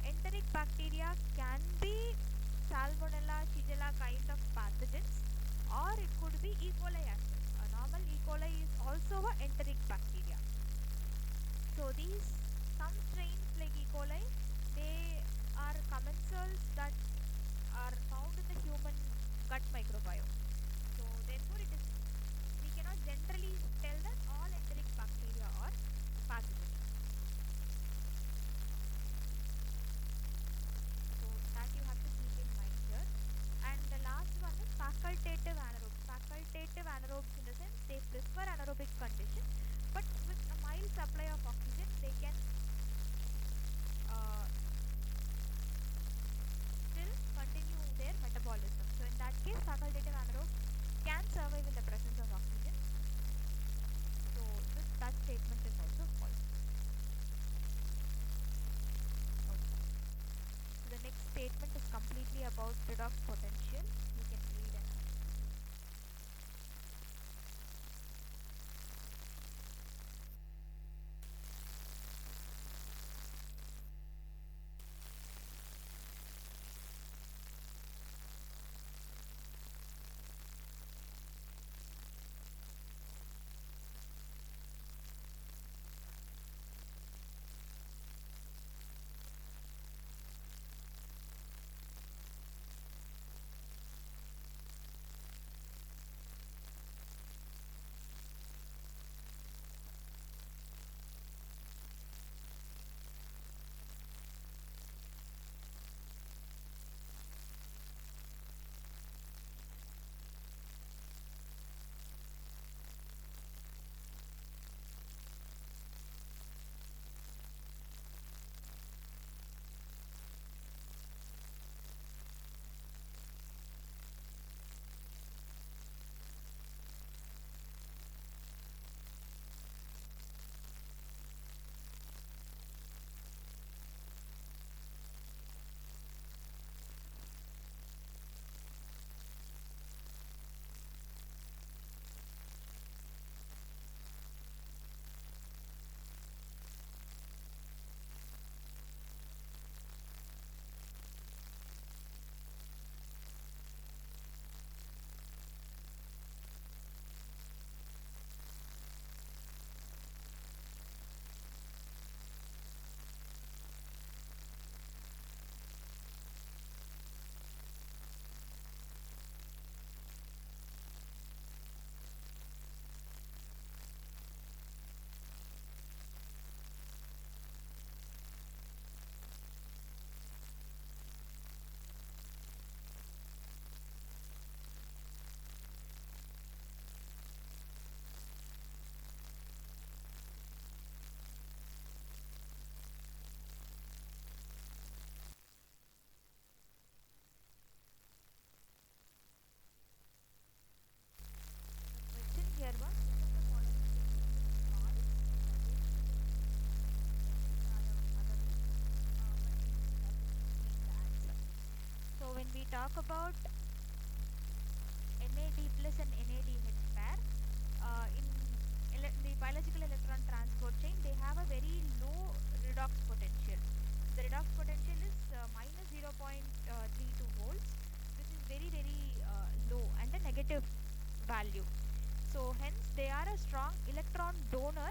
Enteric bacteria can be Salmonella, Shigella kind of pathogens, or it could be E. coli as well. A normal E. coli is also a enteric bacteria. So these some strains like E. coli, they are commensals that are found in the human gut microbiome. So therefore, it is we cannot generally tell that all enteric bacteria are pathogens. So that you have to keep in mind here. And the last one is facultative anaerobes. Facultative anaerobes in the sense they prefer anaerobic condition, but with a mild supply of oxygen, they can uh, still continue their metabolism. So in that case, facultative anaerobes can survive in the presence of oxygen. So that statement is also false. Okay. So the next statement is completely about redox potential. You can read and question here was which of the following statements is false? So when we talk about NAD plus and NADH pair, in the biological electron transport chain, they have a very low redox potential. The redox potential is minus 0.32 volts, which is very low and a negative value. So hence they are a strong electron donor,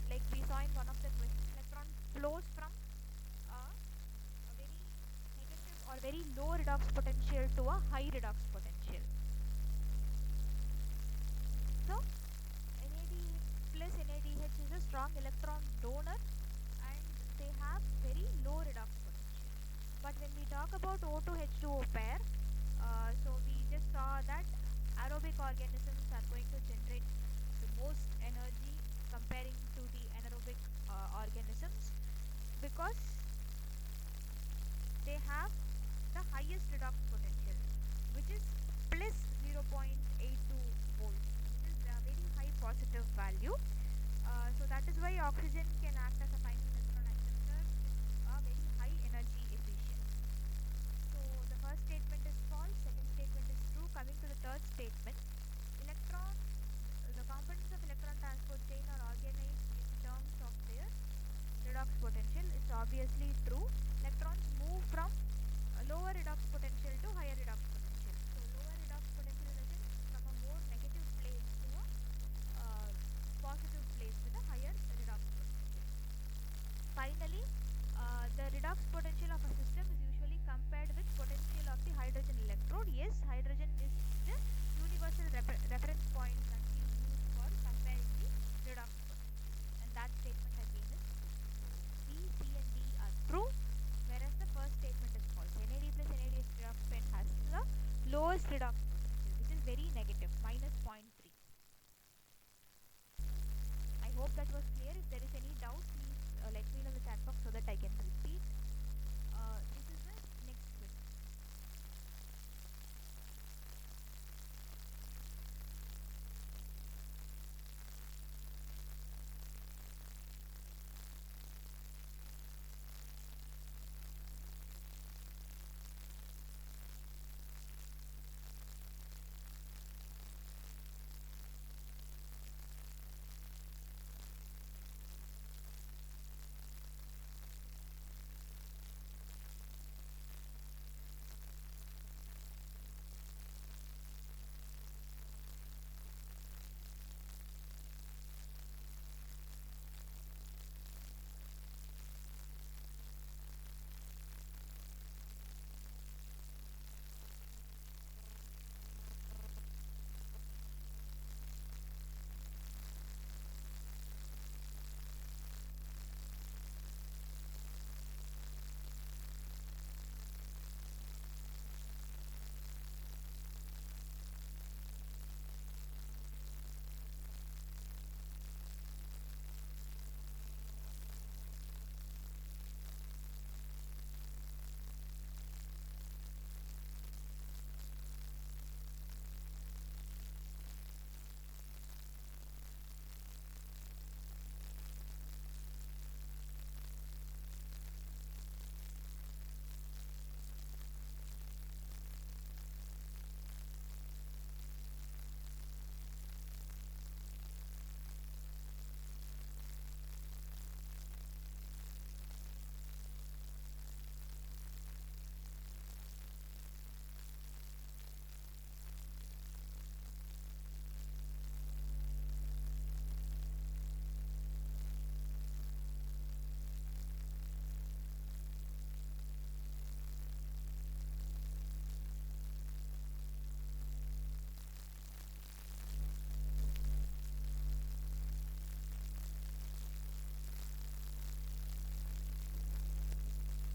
like we saw in one of the questions. very low redox potential to a high redox potential. So NAD plus NADH is a strong electron donor and they have very low redox potential. But when we talk about O2H2O pair, so we just saw that aerobic organisms are going to generate the most energy comparing to the anaerobic organisms because they have the highest redox potential, which is plus 0.82 volts, which is a very high positive value. So that is why oxygen can act as a final neutron acceptor with a very high energy efficiency. So the first statement is false, second statement is true. Coming to the third statement, electron, the components of electron transport chain are organized in terms of their redox potential. It's obviously true. Electrons move from a lower redox potential to higher redox potential. So lower redox potential in the sense from a more negative place to a positive place with a higher redox potential. Finally, the redox potential of a system is usually compared with potential of the hydrogen electrode. Yes, hydrogen is the universal reference point that we use for comparing the redox potential. And that statement again is true. So B, C and D are true, whereas the first statement is false. NAD plus NADH redoxant has the lowest redox potential, which is very negative, minus zero point 0.3. I hope that was clear. If there is any doubt, please let me know in the chat box so that I can repeat. This is the next question.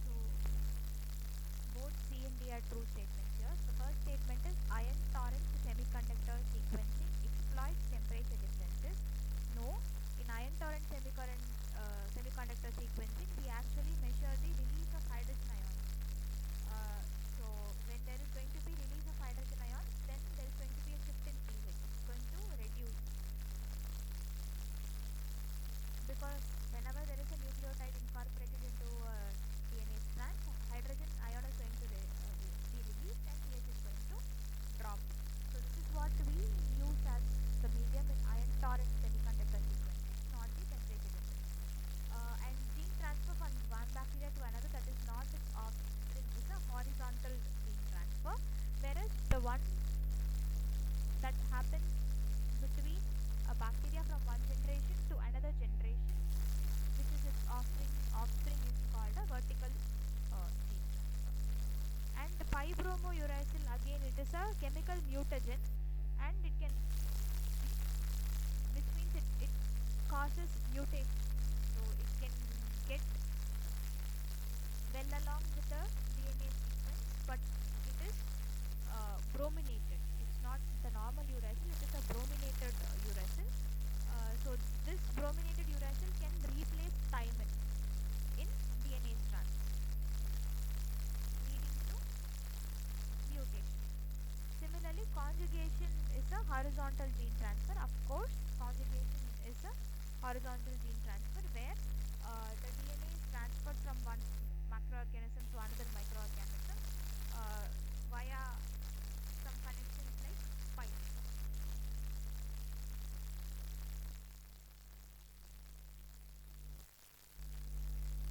So both C and D are true statements here. The first statement is ion torrent semiconductor sequencing exploits temperature differences. No, in ion torrent semiconductor sequencing, we actually measure the release of hydrogen ions. So when there is going to be release of hydrogen ions, then there is going to be a shift in pH. It's going to reduce because whenever there is a nucleotide incorporated into a DNA strand, hydrogen ion is going to be released and pH is going to drop. So this is what we use as the medium in ion torrent semiconductor sequencing, not the temperature difference. And gene transfer for is a chemical mutagen, and it can, which means it causes mutation. So it can get well along with the DNA sequence, but it is brominated. It's not the normal uracil, it is a brominated uracil. So this brominated uracil can replace thymine in DNA strands, leading to mutation. Similarly, conjugation is a horizontal gene transfer. Of course, conjugation is a horizontal gene transfer where the DNA is transferred from one macroorganism to another microorganism uh, via some connections like spikes.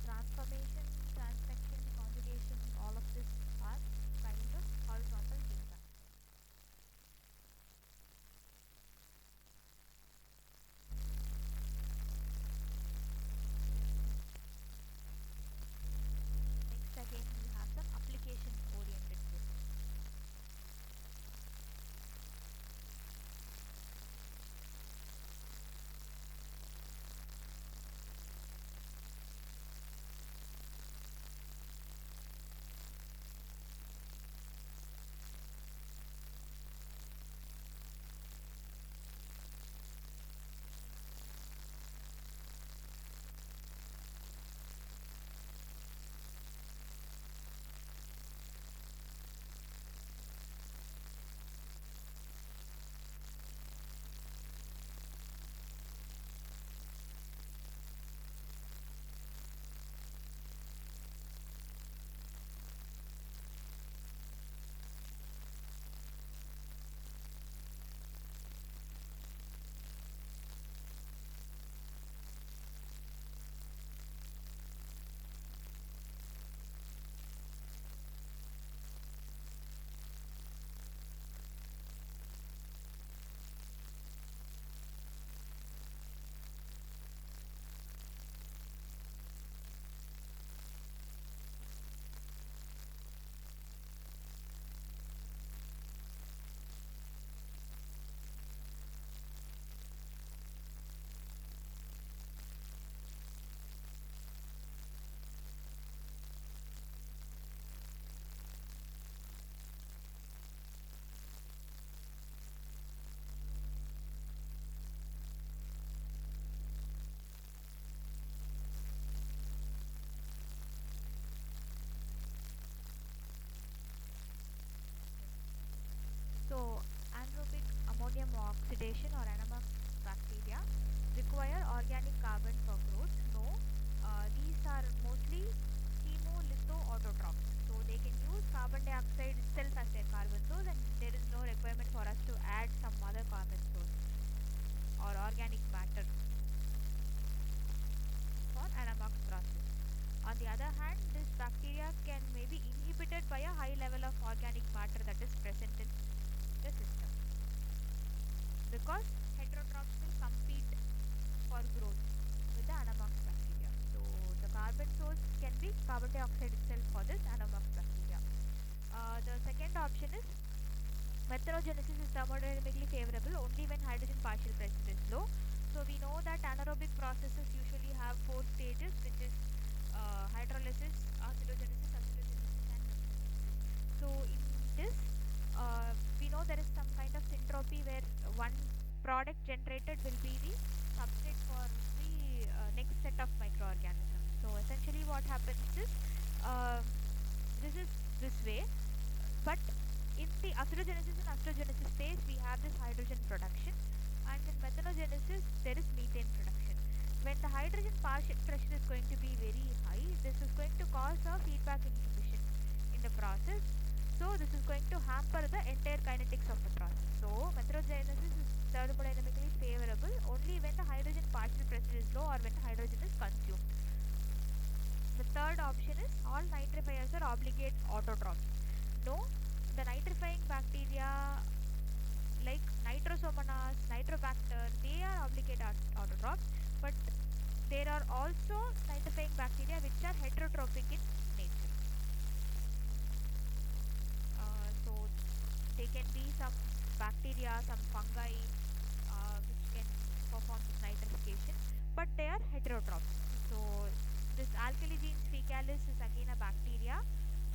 Transformation, transfection, conjugation, all of this are kinds of horizontal gene transfer. Next, again, we have some application oriented questions. So, anaerobic ammonium oxidation or NMOX bacteria require organic carbon for growth. No, these are mostly chemolithoautotrophs. So, they can use carbon dioxide itself as their carbon source, and there is no requirement for us to add some other carbon source or organic matter for NMOX process. On the other hand, this bacteria can may be inhibited by a high level of organic matter that is present in the system, because heterotrophs will compete for growth with the Anammox bacteria. So the carbon source can be carbon dioxide itself for this Anammox bacteria. The second option is methanogenesis is thermodynamically favorable only when hydrogen partial pressure is low. So we know that anaerobic processes usually have four stages, which is hydrolysis, acidogenesis, acetogenesis, and methanogenesis. So in this, we know there is some kind of syntropy where one product generated will be the substrate for the next set of microorganisms. So essentially, what happens is um, this is this way, but in the acidogenesis and acidogenesis phase, we have this hydrogen production, and in methanogenesis, there is methane production. When the hydrogen partial pressure is going to be very high, this is going to cause a feedback inhibition in the process. So this is going to hamper the entire kinetics of the process. So methanogenesis is thermodynamically favorable only when the hydrogen partial pressure is low or when the hydrogen is consumed. The third option is all nitrifiers are obligate autotrophs. No, the nitrifying bacteria like Nitrosomonas, Nitrobacter, they are obligate autotrophs, but there are also nitrifying bacteria which are heterotrophic in nature. So they can be some bacteria, some fungi, which can perform this nitrification, but they are heterotrophs. So this alkali genes fecalis is again a bacteria,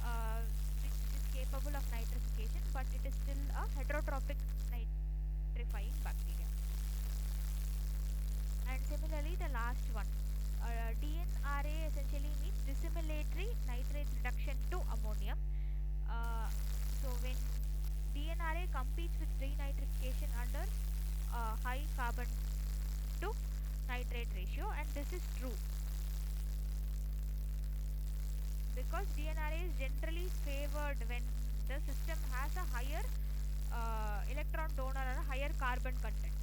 uh, which is capable of nitrification, but it is still a heterotrophic nitrifying bacteria. And similarly, the last one, DNRA essentially means dissimilatory nitrate reduction to ammonium. Uh, so when DNRA competes with denitrification under high carbon to nitrate ratio, and this is true because DNRA is generally favored when the system has a higher electron donor and a higher carbon content.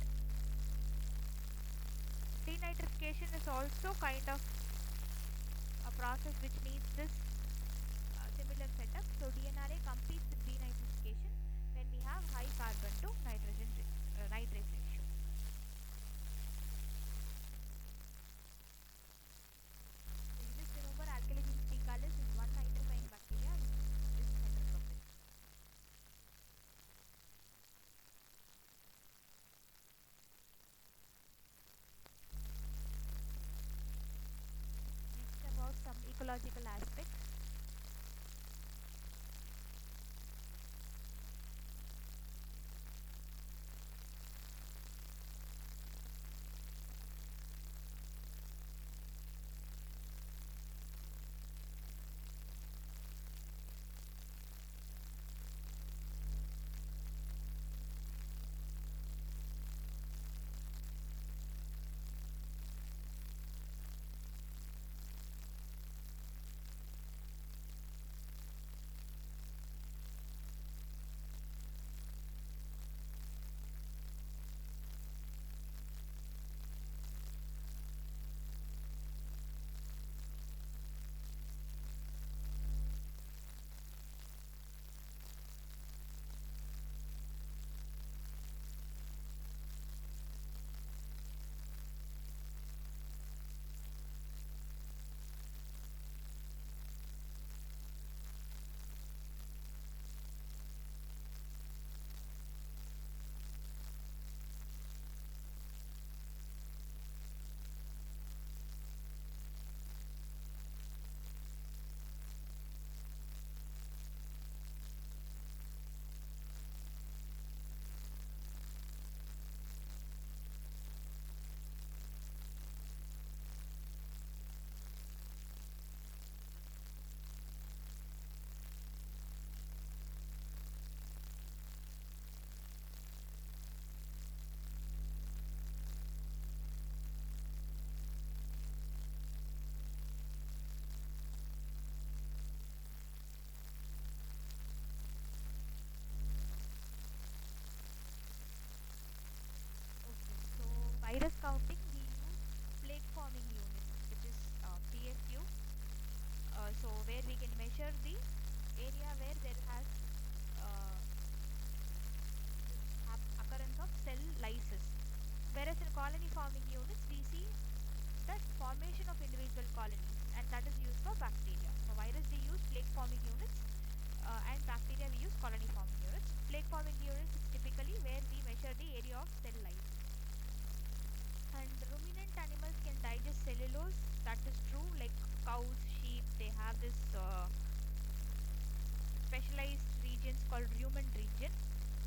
Denitrification is also kind of a process which needs this similar setup. So DNRA competes with denitrification when we have high carbon to nitrate ratio. So you just remember alkali fecalis is one nitrifying bacteria which is heterotrophic. Next, about some ecological aspects. Okay, so virus counting, we use plague forming unit, which is PFU. So where we can measure the area where there has uh, occurrence of cell lysis. Whereas in colony forming units, we see the formation of individual colonies, and that is used for bacteria. For virus, we use plague forming units, and bacteria, we use colony forming units. Plague forming units is typically where we measure the area of cell lysis. And ruminant animals can digest cellulose, that is true, like cows, sheep, they have this specialized regions called rumen region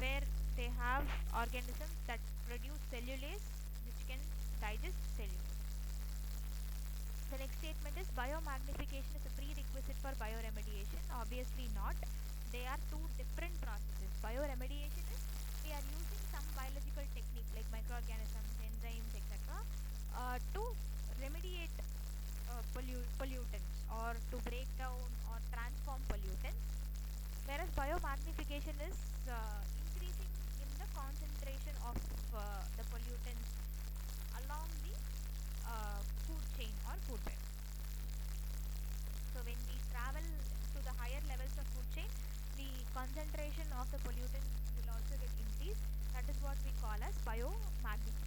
where they have organisms that produce cellulase which can digest cellulose. The next statement is biomagnification is a prerequisite for bioremediation. Obviously not. They are two different processes. Bioremediation is we are using some biological technique like microorganisms, enzymes, etc. To remediate pollutants or to break down or transform pollutants, whereas biomagnification is increasing in the concentration of the pollutants along the food chain or food web. So when we travel to the higher levels of food chain, the concentration of the pollutants will also get increased. That is what we call as biomagnification.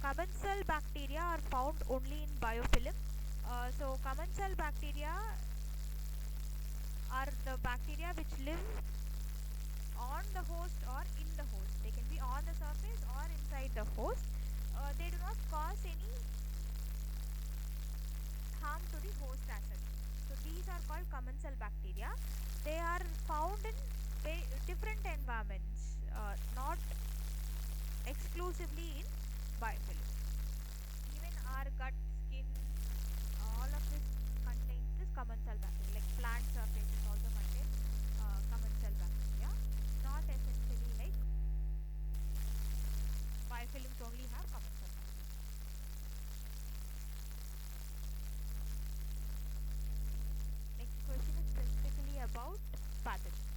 Commensal bacteria are found only in biofilm. So commensal bacteria are the bacteria which live on the host or in the host. They can be on the surface or inside the host. They do not cause any harm to the host as such. So these are called commensal bacteria. They are found in different environments, not exclusively in biofilm. Even our gut, skin, all of this contains this commensal bacteria. Like plant surfaces also contain commensal bacteria. Not essentially like biofilms only have commensal bacteria. Next question is specifically about pathogens.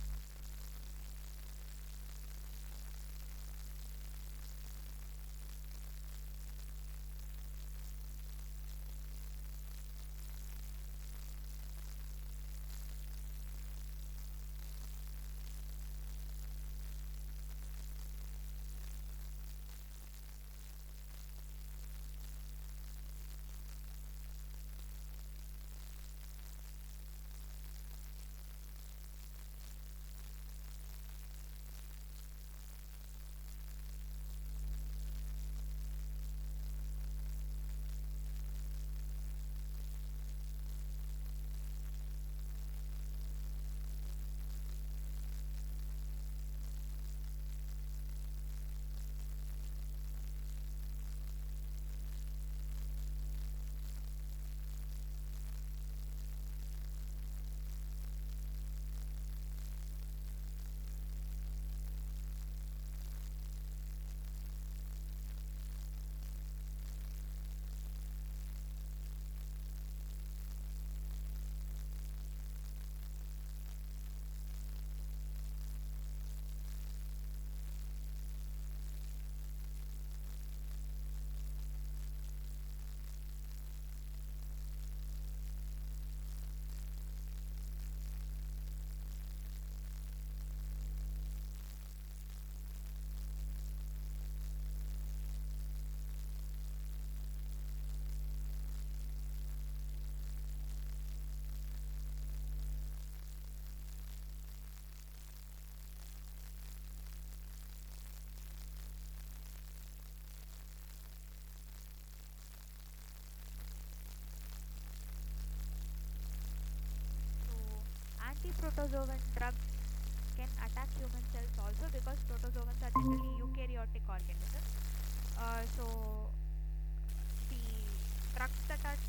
So anti-protozoan drugs can attack human cells also because protozoans are generally eukaryotic organisms. So the drugs that are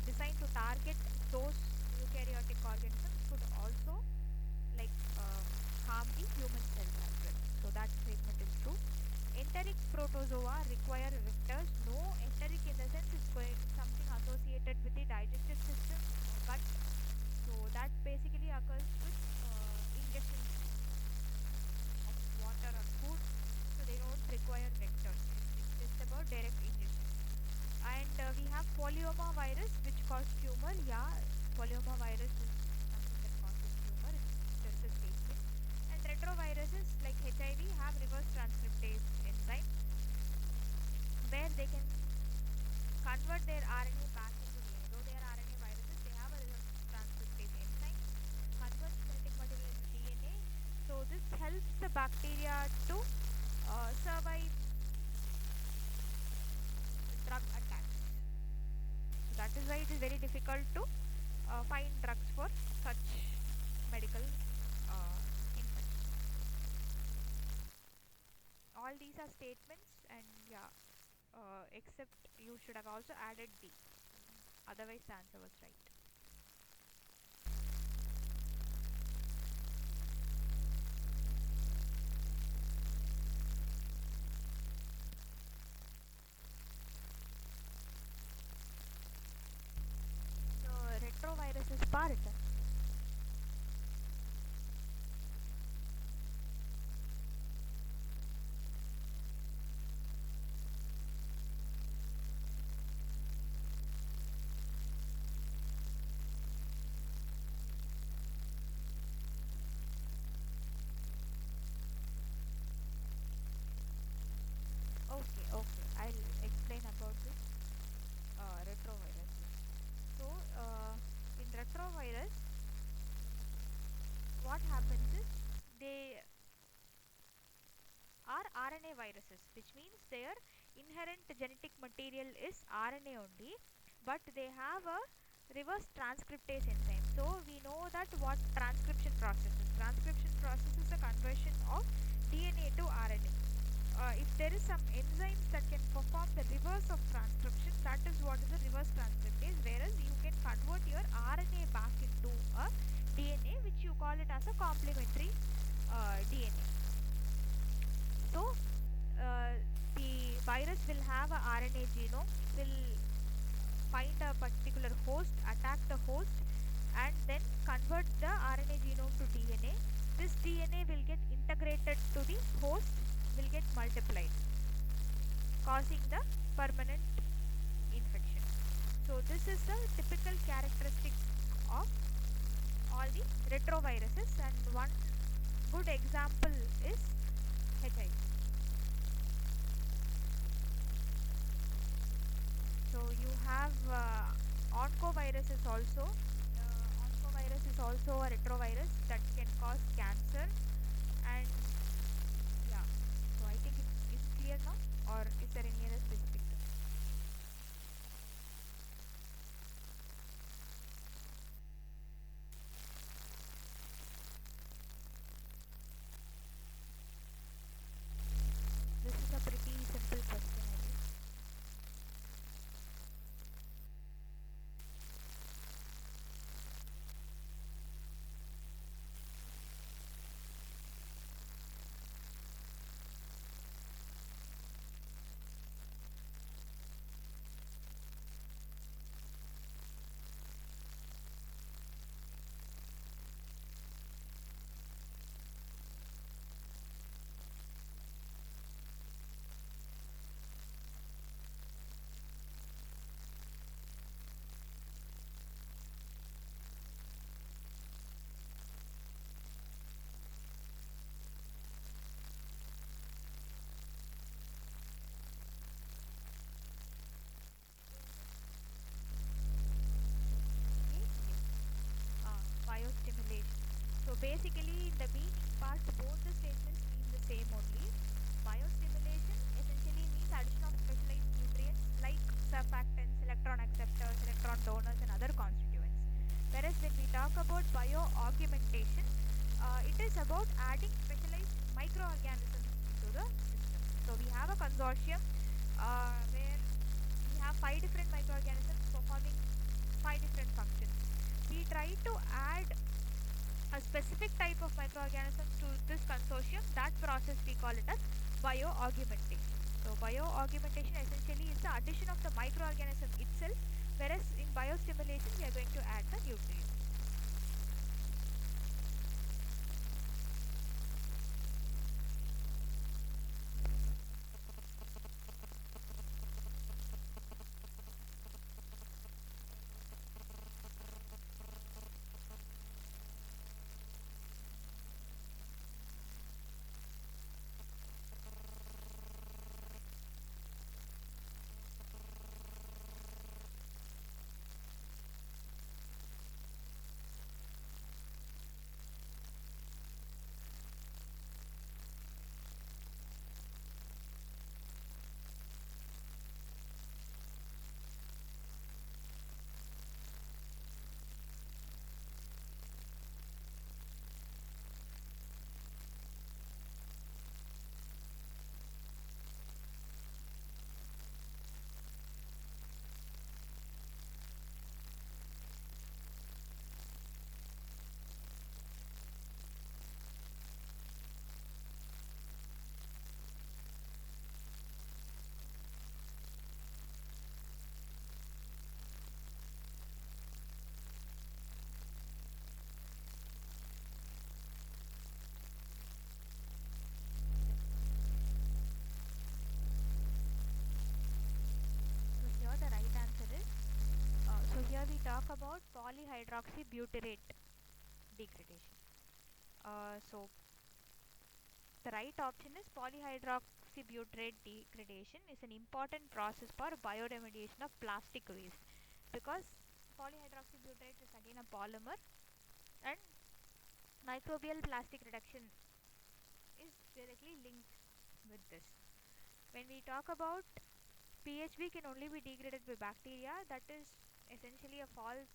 designed to target those eukaryotic organisms could also like harm the human cells as well. So that statement is true. Enteric protozoa require vectors. No, enteric in the sense it's going something associated with the digestive system, gut. So that basically occurs with ingestion of water or food. So they don't require vectors. It's just about direct ingestion. And we have polyoma virus, which cause tumor. Yeah, polyoma virus is something that causes tumor. It's just a statement. And retroviruses like HIV have reverse transcriptase enzyme, where they can convert their RNA back into DNA. Though they are RNA viruses, they have a reverse transcriptase enzyme, converts genetic material into DNA. So this helps the bacteria to survive drug attacks. So that is why it is very difficult to find drugs for such medical infections. All these are statements, and yeah, except you should have also added D. Otherwise, the answer was right. So retrovirus is part. Okay, okay. I'll explain about this retroviruses. So in retrovirus, what happens is they are RNA viruses, which means their inherent genetic material is RNA only, but they have a reverse transcriptase enzyme. So we know that what transcription process is. Transcription process is the conversion of DNA to RNA. If there is some enzymes that can perform the reverse of transcription, that is what is the reverse transcriptase, whereas you can convert your RNA back into a DNA, which you call it as a complementary DNA. So the virus will have a RNA genome. It will find a particular host, attack the host, and then convert the RNA genome to DNA. This DNA will get integrated to the host, will get multiplied, causing the permanent infection. So this is the typical characteristic of all the retroviruses, and one good example is HIV. So you have oncoviruses also. Oncovirus is also a retrovirus that can cause cancer, and yeah. So I think it's clear now, or is there any other specific thing? This is a pretty simple question, I guess. Okay. Yes. Biostimulation. So basically, in the meaning part, both the statements mean the same only. Biostimulation essentially means addition of specialized nutrients like surfactants, electron acceptors, electron donors, and other constituents. Whereas when we talk about bioaugmentation, it is about adding specialized microorganisms into the system. So we have a consortium where we have five different microorganisms performing five different functions. We try to add a specific type of microorganisms to this consortium. That process we call it as bioaugmentation. So bioaugmentation essentially is the addition of the microorganism itself, whereas in biostimulation we are going to add the nutrients. So here the right answer is so here we talk about polyhydroxybutyrate degradation. So the right option is polyhydroxybutyrate degradation is an important process for bioremediation of plastic waste, because polyhydroxybutyrate is again a polymer, and microbial plastic reduction is directly linked with this. When we talk about PHB can only be degraded by bacteria, that is essentially a false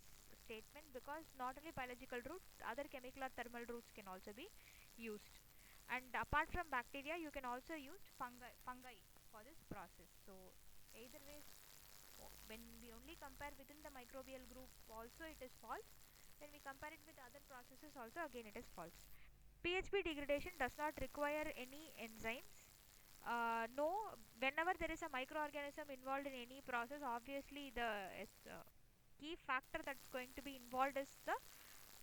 statement, because not only biological route, other chemical or thermal routes can also be used. And apart from bacteria, you can also use fungi for this process. So either ways, when we only compare within the microbial group, also it is false. When we compare it with other processes, also again it is false. PHB degradation does not require any enzymes. No, whenever there is a microorganism involved in any process, obviously the key factor that's going to be involved is the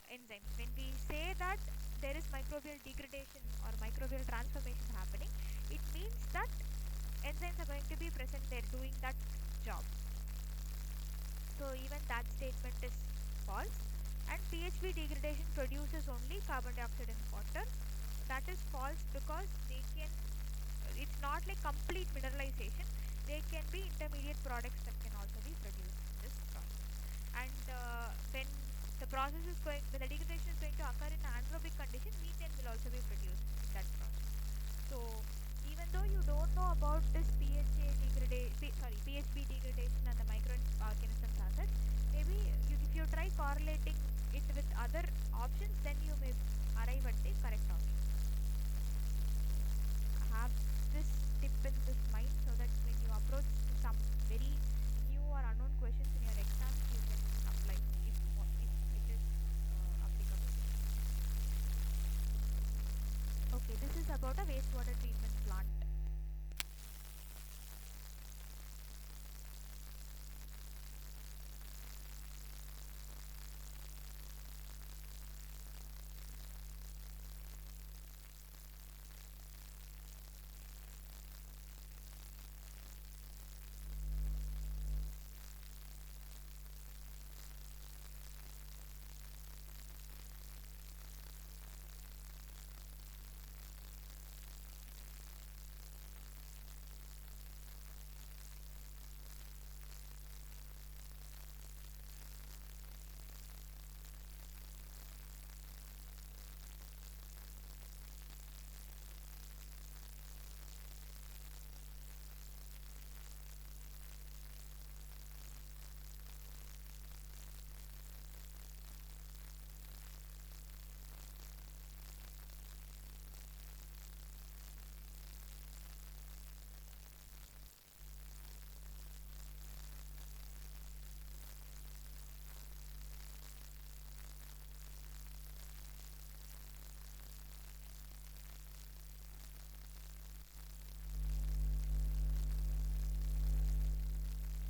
enzymes. When we say that there is microbial degradation or microbial transformation happening, it means that enzymes are going to be present there doing that job. So even that statement is false. And PHB degradation produces only carbon dioxide and water. That is false, because they can, it's not like complete mineralization. There can be intermediate products that can also be produced in this process. And when the process is going, when the degradation is going to occur in anaerobic condition, methane will also be produced in that process. So even though you don't know about this PHB degradation and the microorganisms assets, maybe if you try correlating it with other options, then you may arrive at the correct option. Have this tip in this mind, so that when you approach some very new or unknown questions in your exams, you can apply if it is applicable. Okay, this is about a wastewater treatment plant.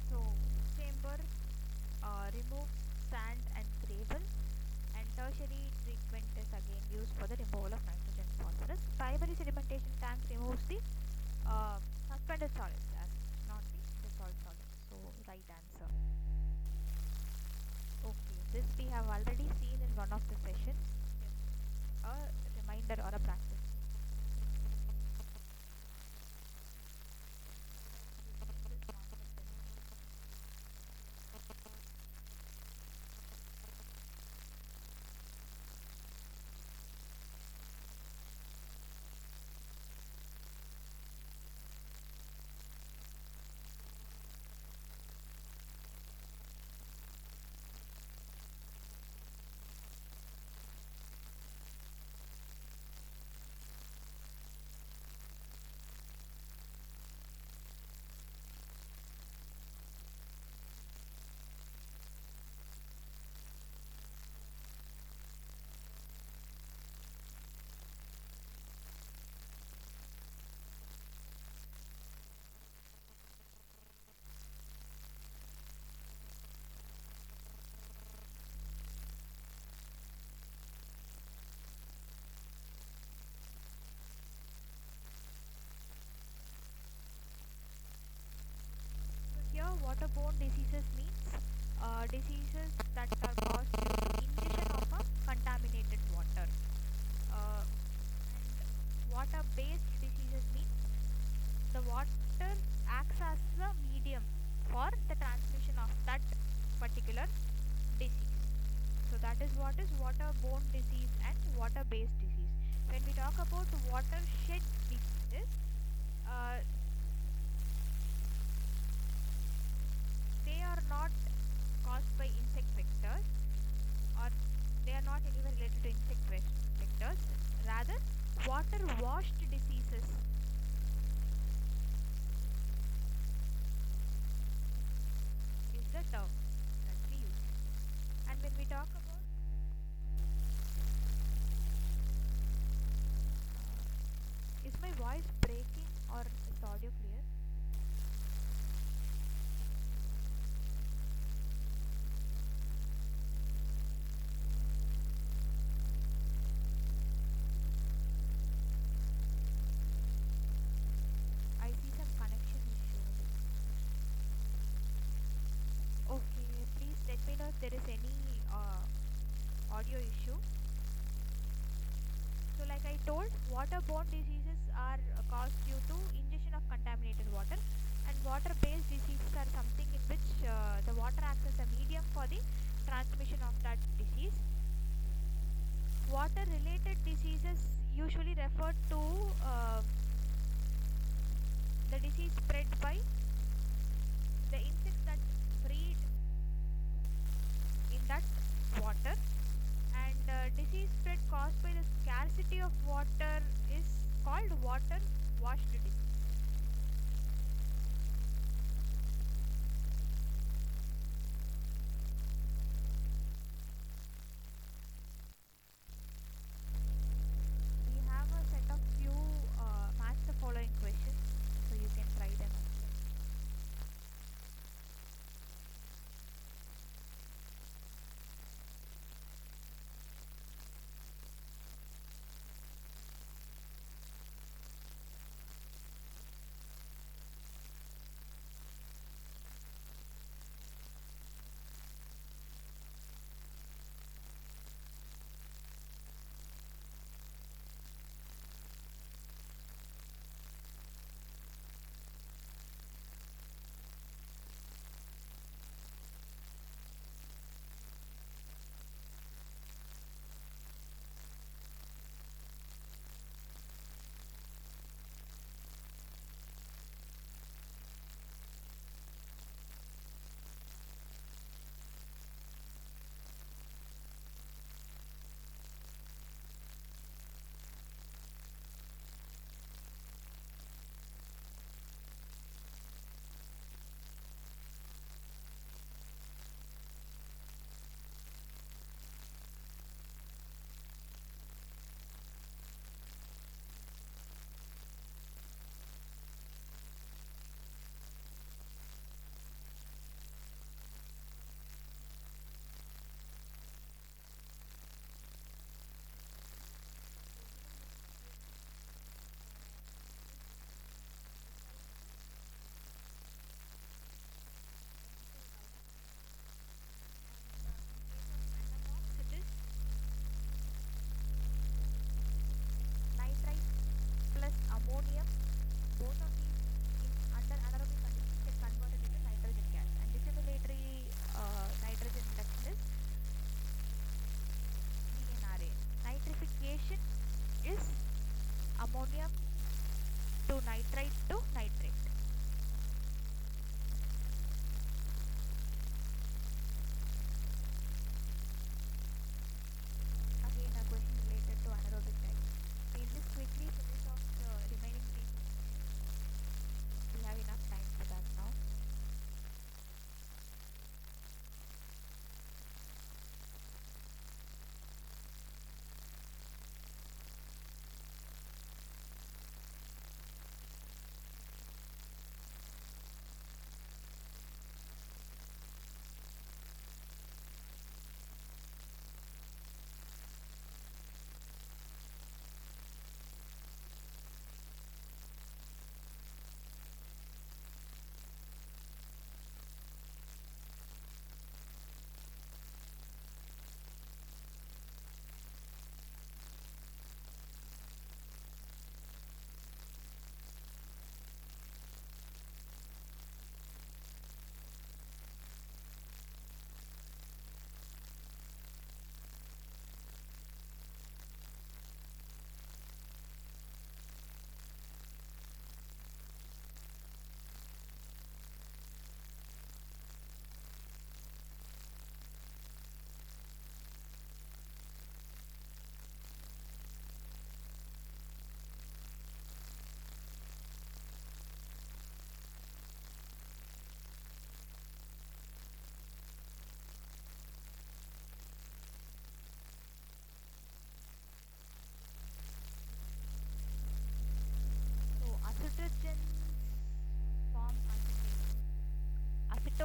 So chamber removes sand and gravel, and tertiary treatment is again used for the removal of nitrogen phosphorus. Primary sedimentation tank removes the suspended solids, as not the dissolved solids. So right answer. Okay, this we have already seen in one of the sessions. Just a reminder or a practice. Keeping this concept in mind. So here, waterborne diseases means diseases that are caused due to ingestion of a contaminated water. And water-based diseases means the water acts as the medium for the transmission of that particular disease. So that is what is waterborne disease and water-based disease. When we talk about watershed diseases, uh, they are not caused by insect vectors, or they are not anywhere related to vectors. Rather, water washed diseases is the term that we use. And when we talk about, is my voice breaking or is the audio clear? I see some connection issue. Okay, please let me know if there is any audio issue. So, like I told, waterborne diseases are caused due to ingestion of contaminated water, and water-based diseases are something in which the water acts as a medium for the transmission of that disease. Water-related diseases usually refer to the disease spread by the insects that breed in that water, and disease spread caused by the scarcity of water is called water washed disease. We have a set of few match the following questions, so you can try them as well. It is nitrite plus ammonium. Both of these under anaerobic conditions get converted into nitrogen gas, and dissimilatory nitrogen reduction is DNRA. Nitrification is ammonium to nitrite to nitrate. Again, a question related to anaerobic digestion. We'll just quickly finish off the remaining three questions. We have enough time for that now.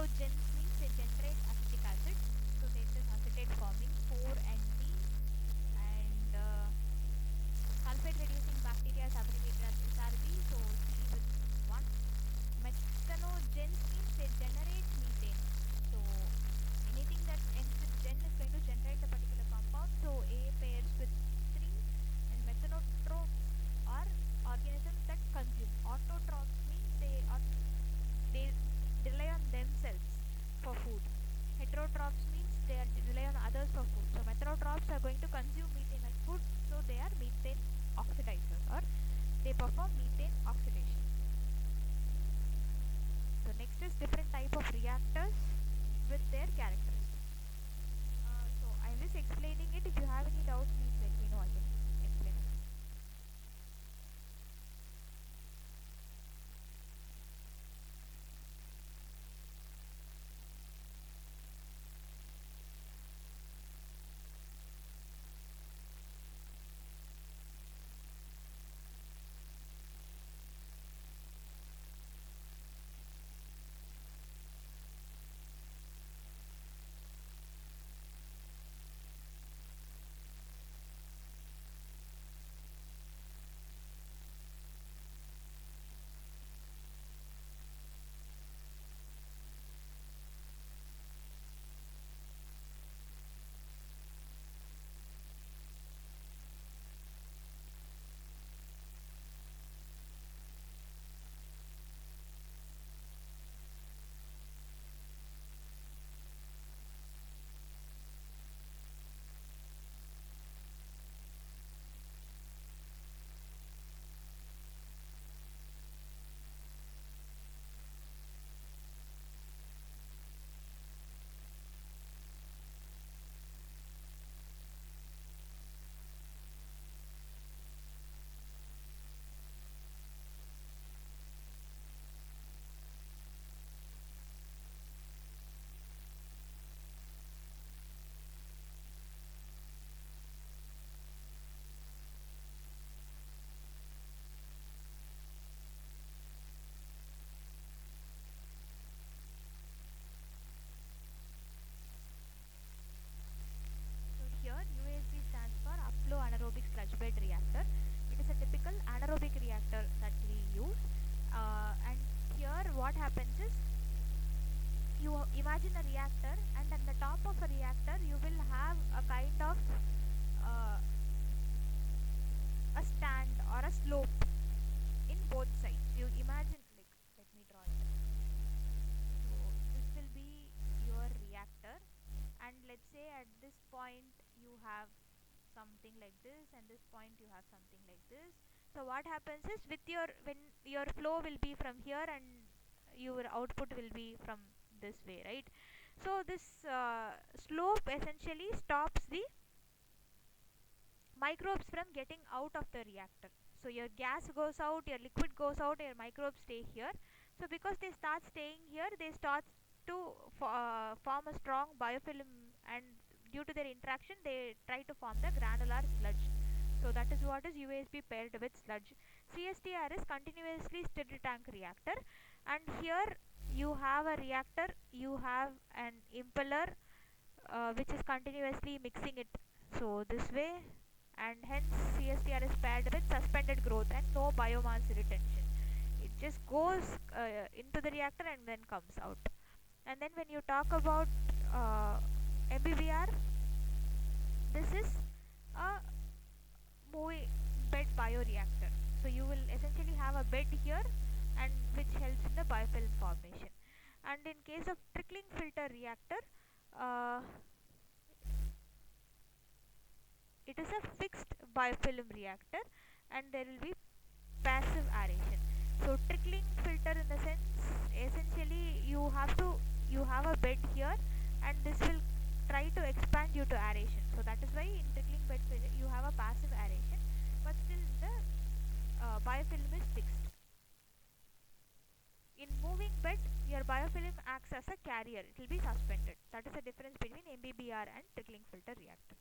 Metanogens means they generate acetic acid. So there is acetate forming 4 and D, and sulfate reducing bacteria is abbreviated as SRB. So C with 1. Methanogens means they generate methane. So anything that ends with gen is going to generate a particular compound. So A pairs with 3, and methanotropes are organisms that consume. Autotrophs means they rely on themselves for food. Heterotrophs means rely on others for food. So methanotrophs are going to consume methane as food, so they are methane oxidizers, or they perform methane oxidation. So next is different type of reactors with their characteristics. So I'm just explaining it. If you have any doubts, please let me know. I can explain it. So here UASB stands for upflow anaerobic sludge bed reactor. It is a typical anaerobic reactor that we use. And here what happens is, you imagine a reactor, and at the top of a reactor you will have a kind of uh, a stand or a slope in both sides. You imagine, like, let me draw it. So this will be your reactor, and let's say at this point you have something like this, and this point you have something like this. So what happens is, with your when your flow will be from here, and your output will be from this way, right? So this slope essentially stops the microbes from getting out of the reactor. So your gas goes out, your liquid goes out, your microbes stay here. So because they start staying here, they start to form a strong biofilm, and due to their interaction they try to form the granular sludge. So that is what is USB paired with sludge. CSTR is continuously stirred tank reactor, and here you have a reactor, you have an impeller which is continuously mixing it, so this way, and hence CSTR is paired with suspended growth and no biomass retention. It just goes into the reactor and then comes out. And then when you talk about MBBR, this is a moving bed bioreactor. So you will essentially have a bed here, and which helps in the biofilm formation. And in case of trickling filter reactor, uh, it is a fixed biofilm reactor, and there will be passive aeration. So trickling filter, in the sense, essentially you have a bed here, and this will try to expand due to aeration. So that is why in trickling bed filter you have a passive aeration, but still the biofilm is fixed. In moving bed, your biofilm acts as a carrier, it will be suspended. That is the difference between MBBR and trickling filter reactor.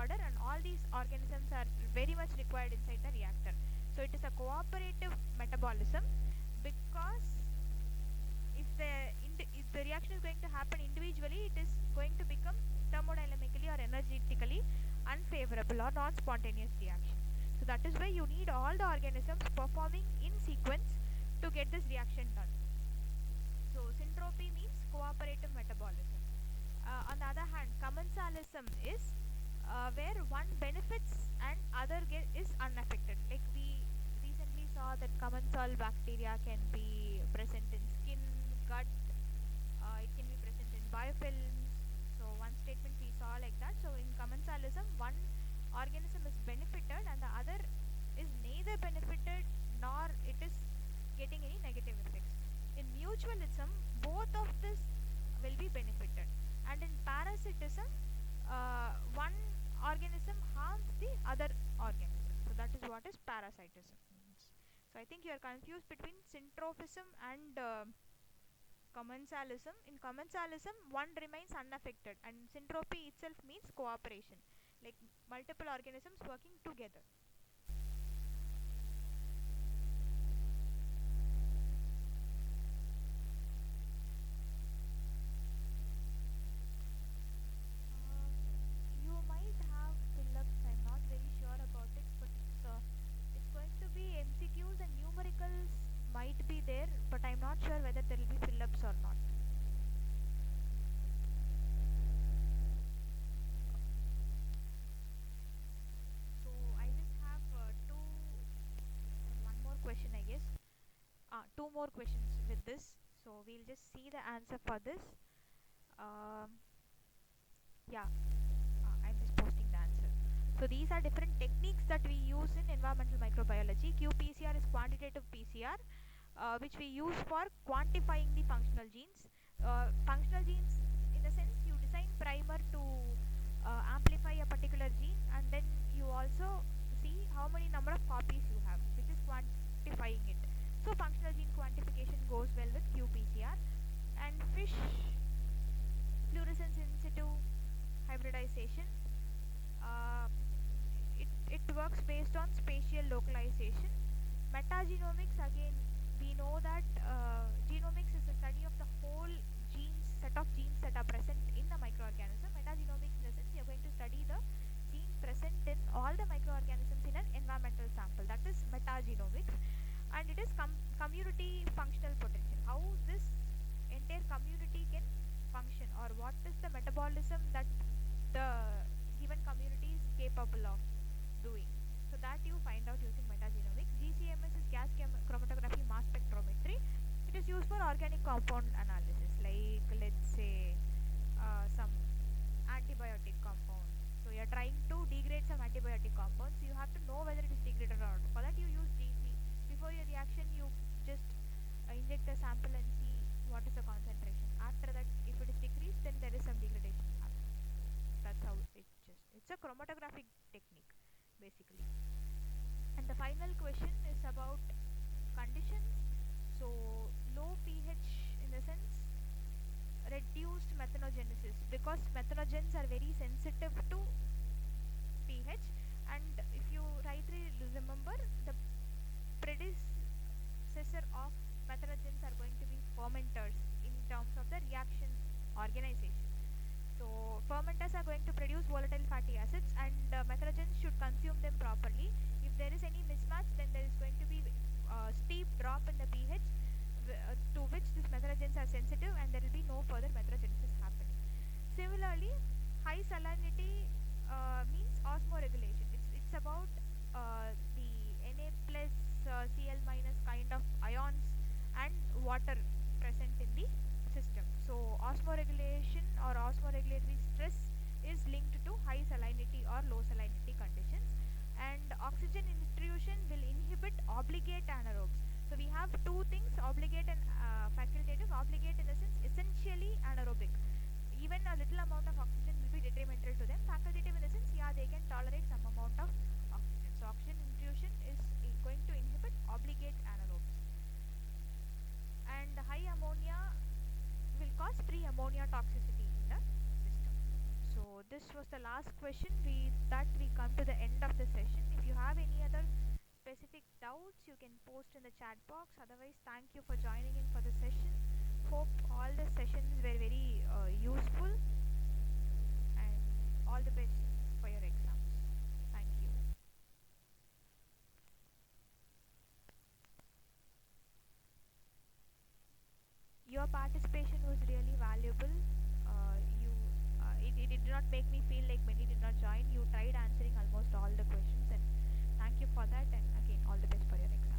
order, and all these organisms are very much required inside the reactor. So it is a cooperative metabolism, because if the reaction is going to happen individually, it is going to become thermodynamically or energetically unfavorable or non-spontaneous reaction. So that is why you need all the organisms performing in sequence to get this reaction done. So syntropy means cooperative metabolism. On the other hand, commensalism is where one benefits and is unaffected. Like we recently saw that commensal bacteria can be present in skin, gut, it can be present in biofilms. So one statement we saw like that. So in commensalism, one organism is benefited and the other is neither benefited nor it is getting any negative effects. In mutualism, both of this will be benefited, and in parasitism, one organism harms the other organism. So that is what is parasitism means. So I think you are confused between syntrophism and commensalism. In commensalism, one remains unaffected, and syntropy itself means cooperation, like multiple organisms working together. You might have fill-ups. I'm not very sure about it, but it's going to be MCQs and numericals might be there, but I'm not sure whether there will be fill-ups or not. So I just have one more question, I guess. Two more questions with this. So we'll just see the answer for this. Um, yeah, I'm just posting the answer. So these are different techniques that we use in environmental microbiology. qPCR is quantitative PCR, which we use for quantifying the functional genes. Functional genes, in the sense, you design primer to amplify a particular gene, and then you also see how many number of copies you have, which is quantifying it. So functional gene quantification goes well with qPCR. And fish fluorescence in situ hybridization, uh, it works based on spatial localization. Metagenomics, again, we know that genomics is the study of the whole set of genes that are present in a microorganism. Metagenomics, in the sense, you are going to study the gene present in all the microorganisms in an environmental sample. That is metagenomics. And it is community functional potential. How this entire community can function, or what is the metabolism that the given community is capable of doing. So that you find out using metagenomics. GCMS is gas chromatography mass spectrometry. It is used for organic compound analysis, like let's say some antibiotic compound. So you are trying to degrade some antibiotic compounds. So you have to know whether it is degraded or not. For that you use GC. Before your reaction, you just inject a sample and see what is the concentration. After that, if it is decreased, then there is some degradation happening. That's how it's a chromatographic technique basically. And the final question is about conditions. So low pH, in the sense, reduced methanogenesis, because methanogens are very sensitive to pH. And if you rightly remember, the predecessor of methanogens are going to be fermenters in terms of the reaction organization. So fermenters are going to produce volatile fatty acids, and methanogens should consume them properly. If there is any mismatch, then there is going to be a steep drop in the pH, to which these methanogens are sensitive, and there will be no further methanogenesis happening. Similarly, high salinity means osmoregulation. It's about the Na plus Cl minus kind of ions and water present in the system. So osmoregulation or osmoregulatory stress is linked to high salinity or low salinity conditions. And oxygen intrusion will inhibit obligate anaerobes. So we have two things, obligate and facultative. Obligate, in the sense, essentially anaerobic. Even a little amount of oxygen will be detrimental to them. Facultative, in the sense, yeah, they can tolerate some amount of oxygen. So oxygen intrusion is going to inhibit obligate anaerobes. And high ammonia will cause free ammonia toxicity in the system. So this was the last question. We come to the end of the session. If you have any other specific doubts, you can post in the chat box. Otherwise, thank you for joining in for the session. Hope all the sessions were very useful, and all the best for your exams. Thank you. Your participation was really valuable. It did not make me feel like many did not join. You tried answering almost all the questions, and thank you for that. And again, all the best for your exam.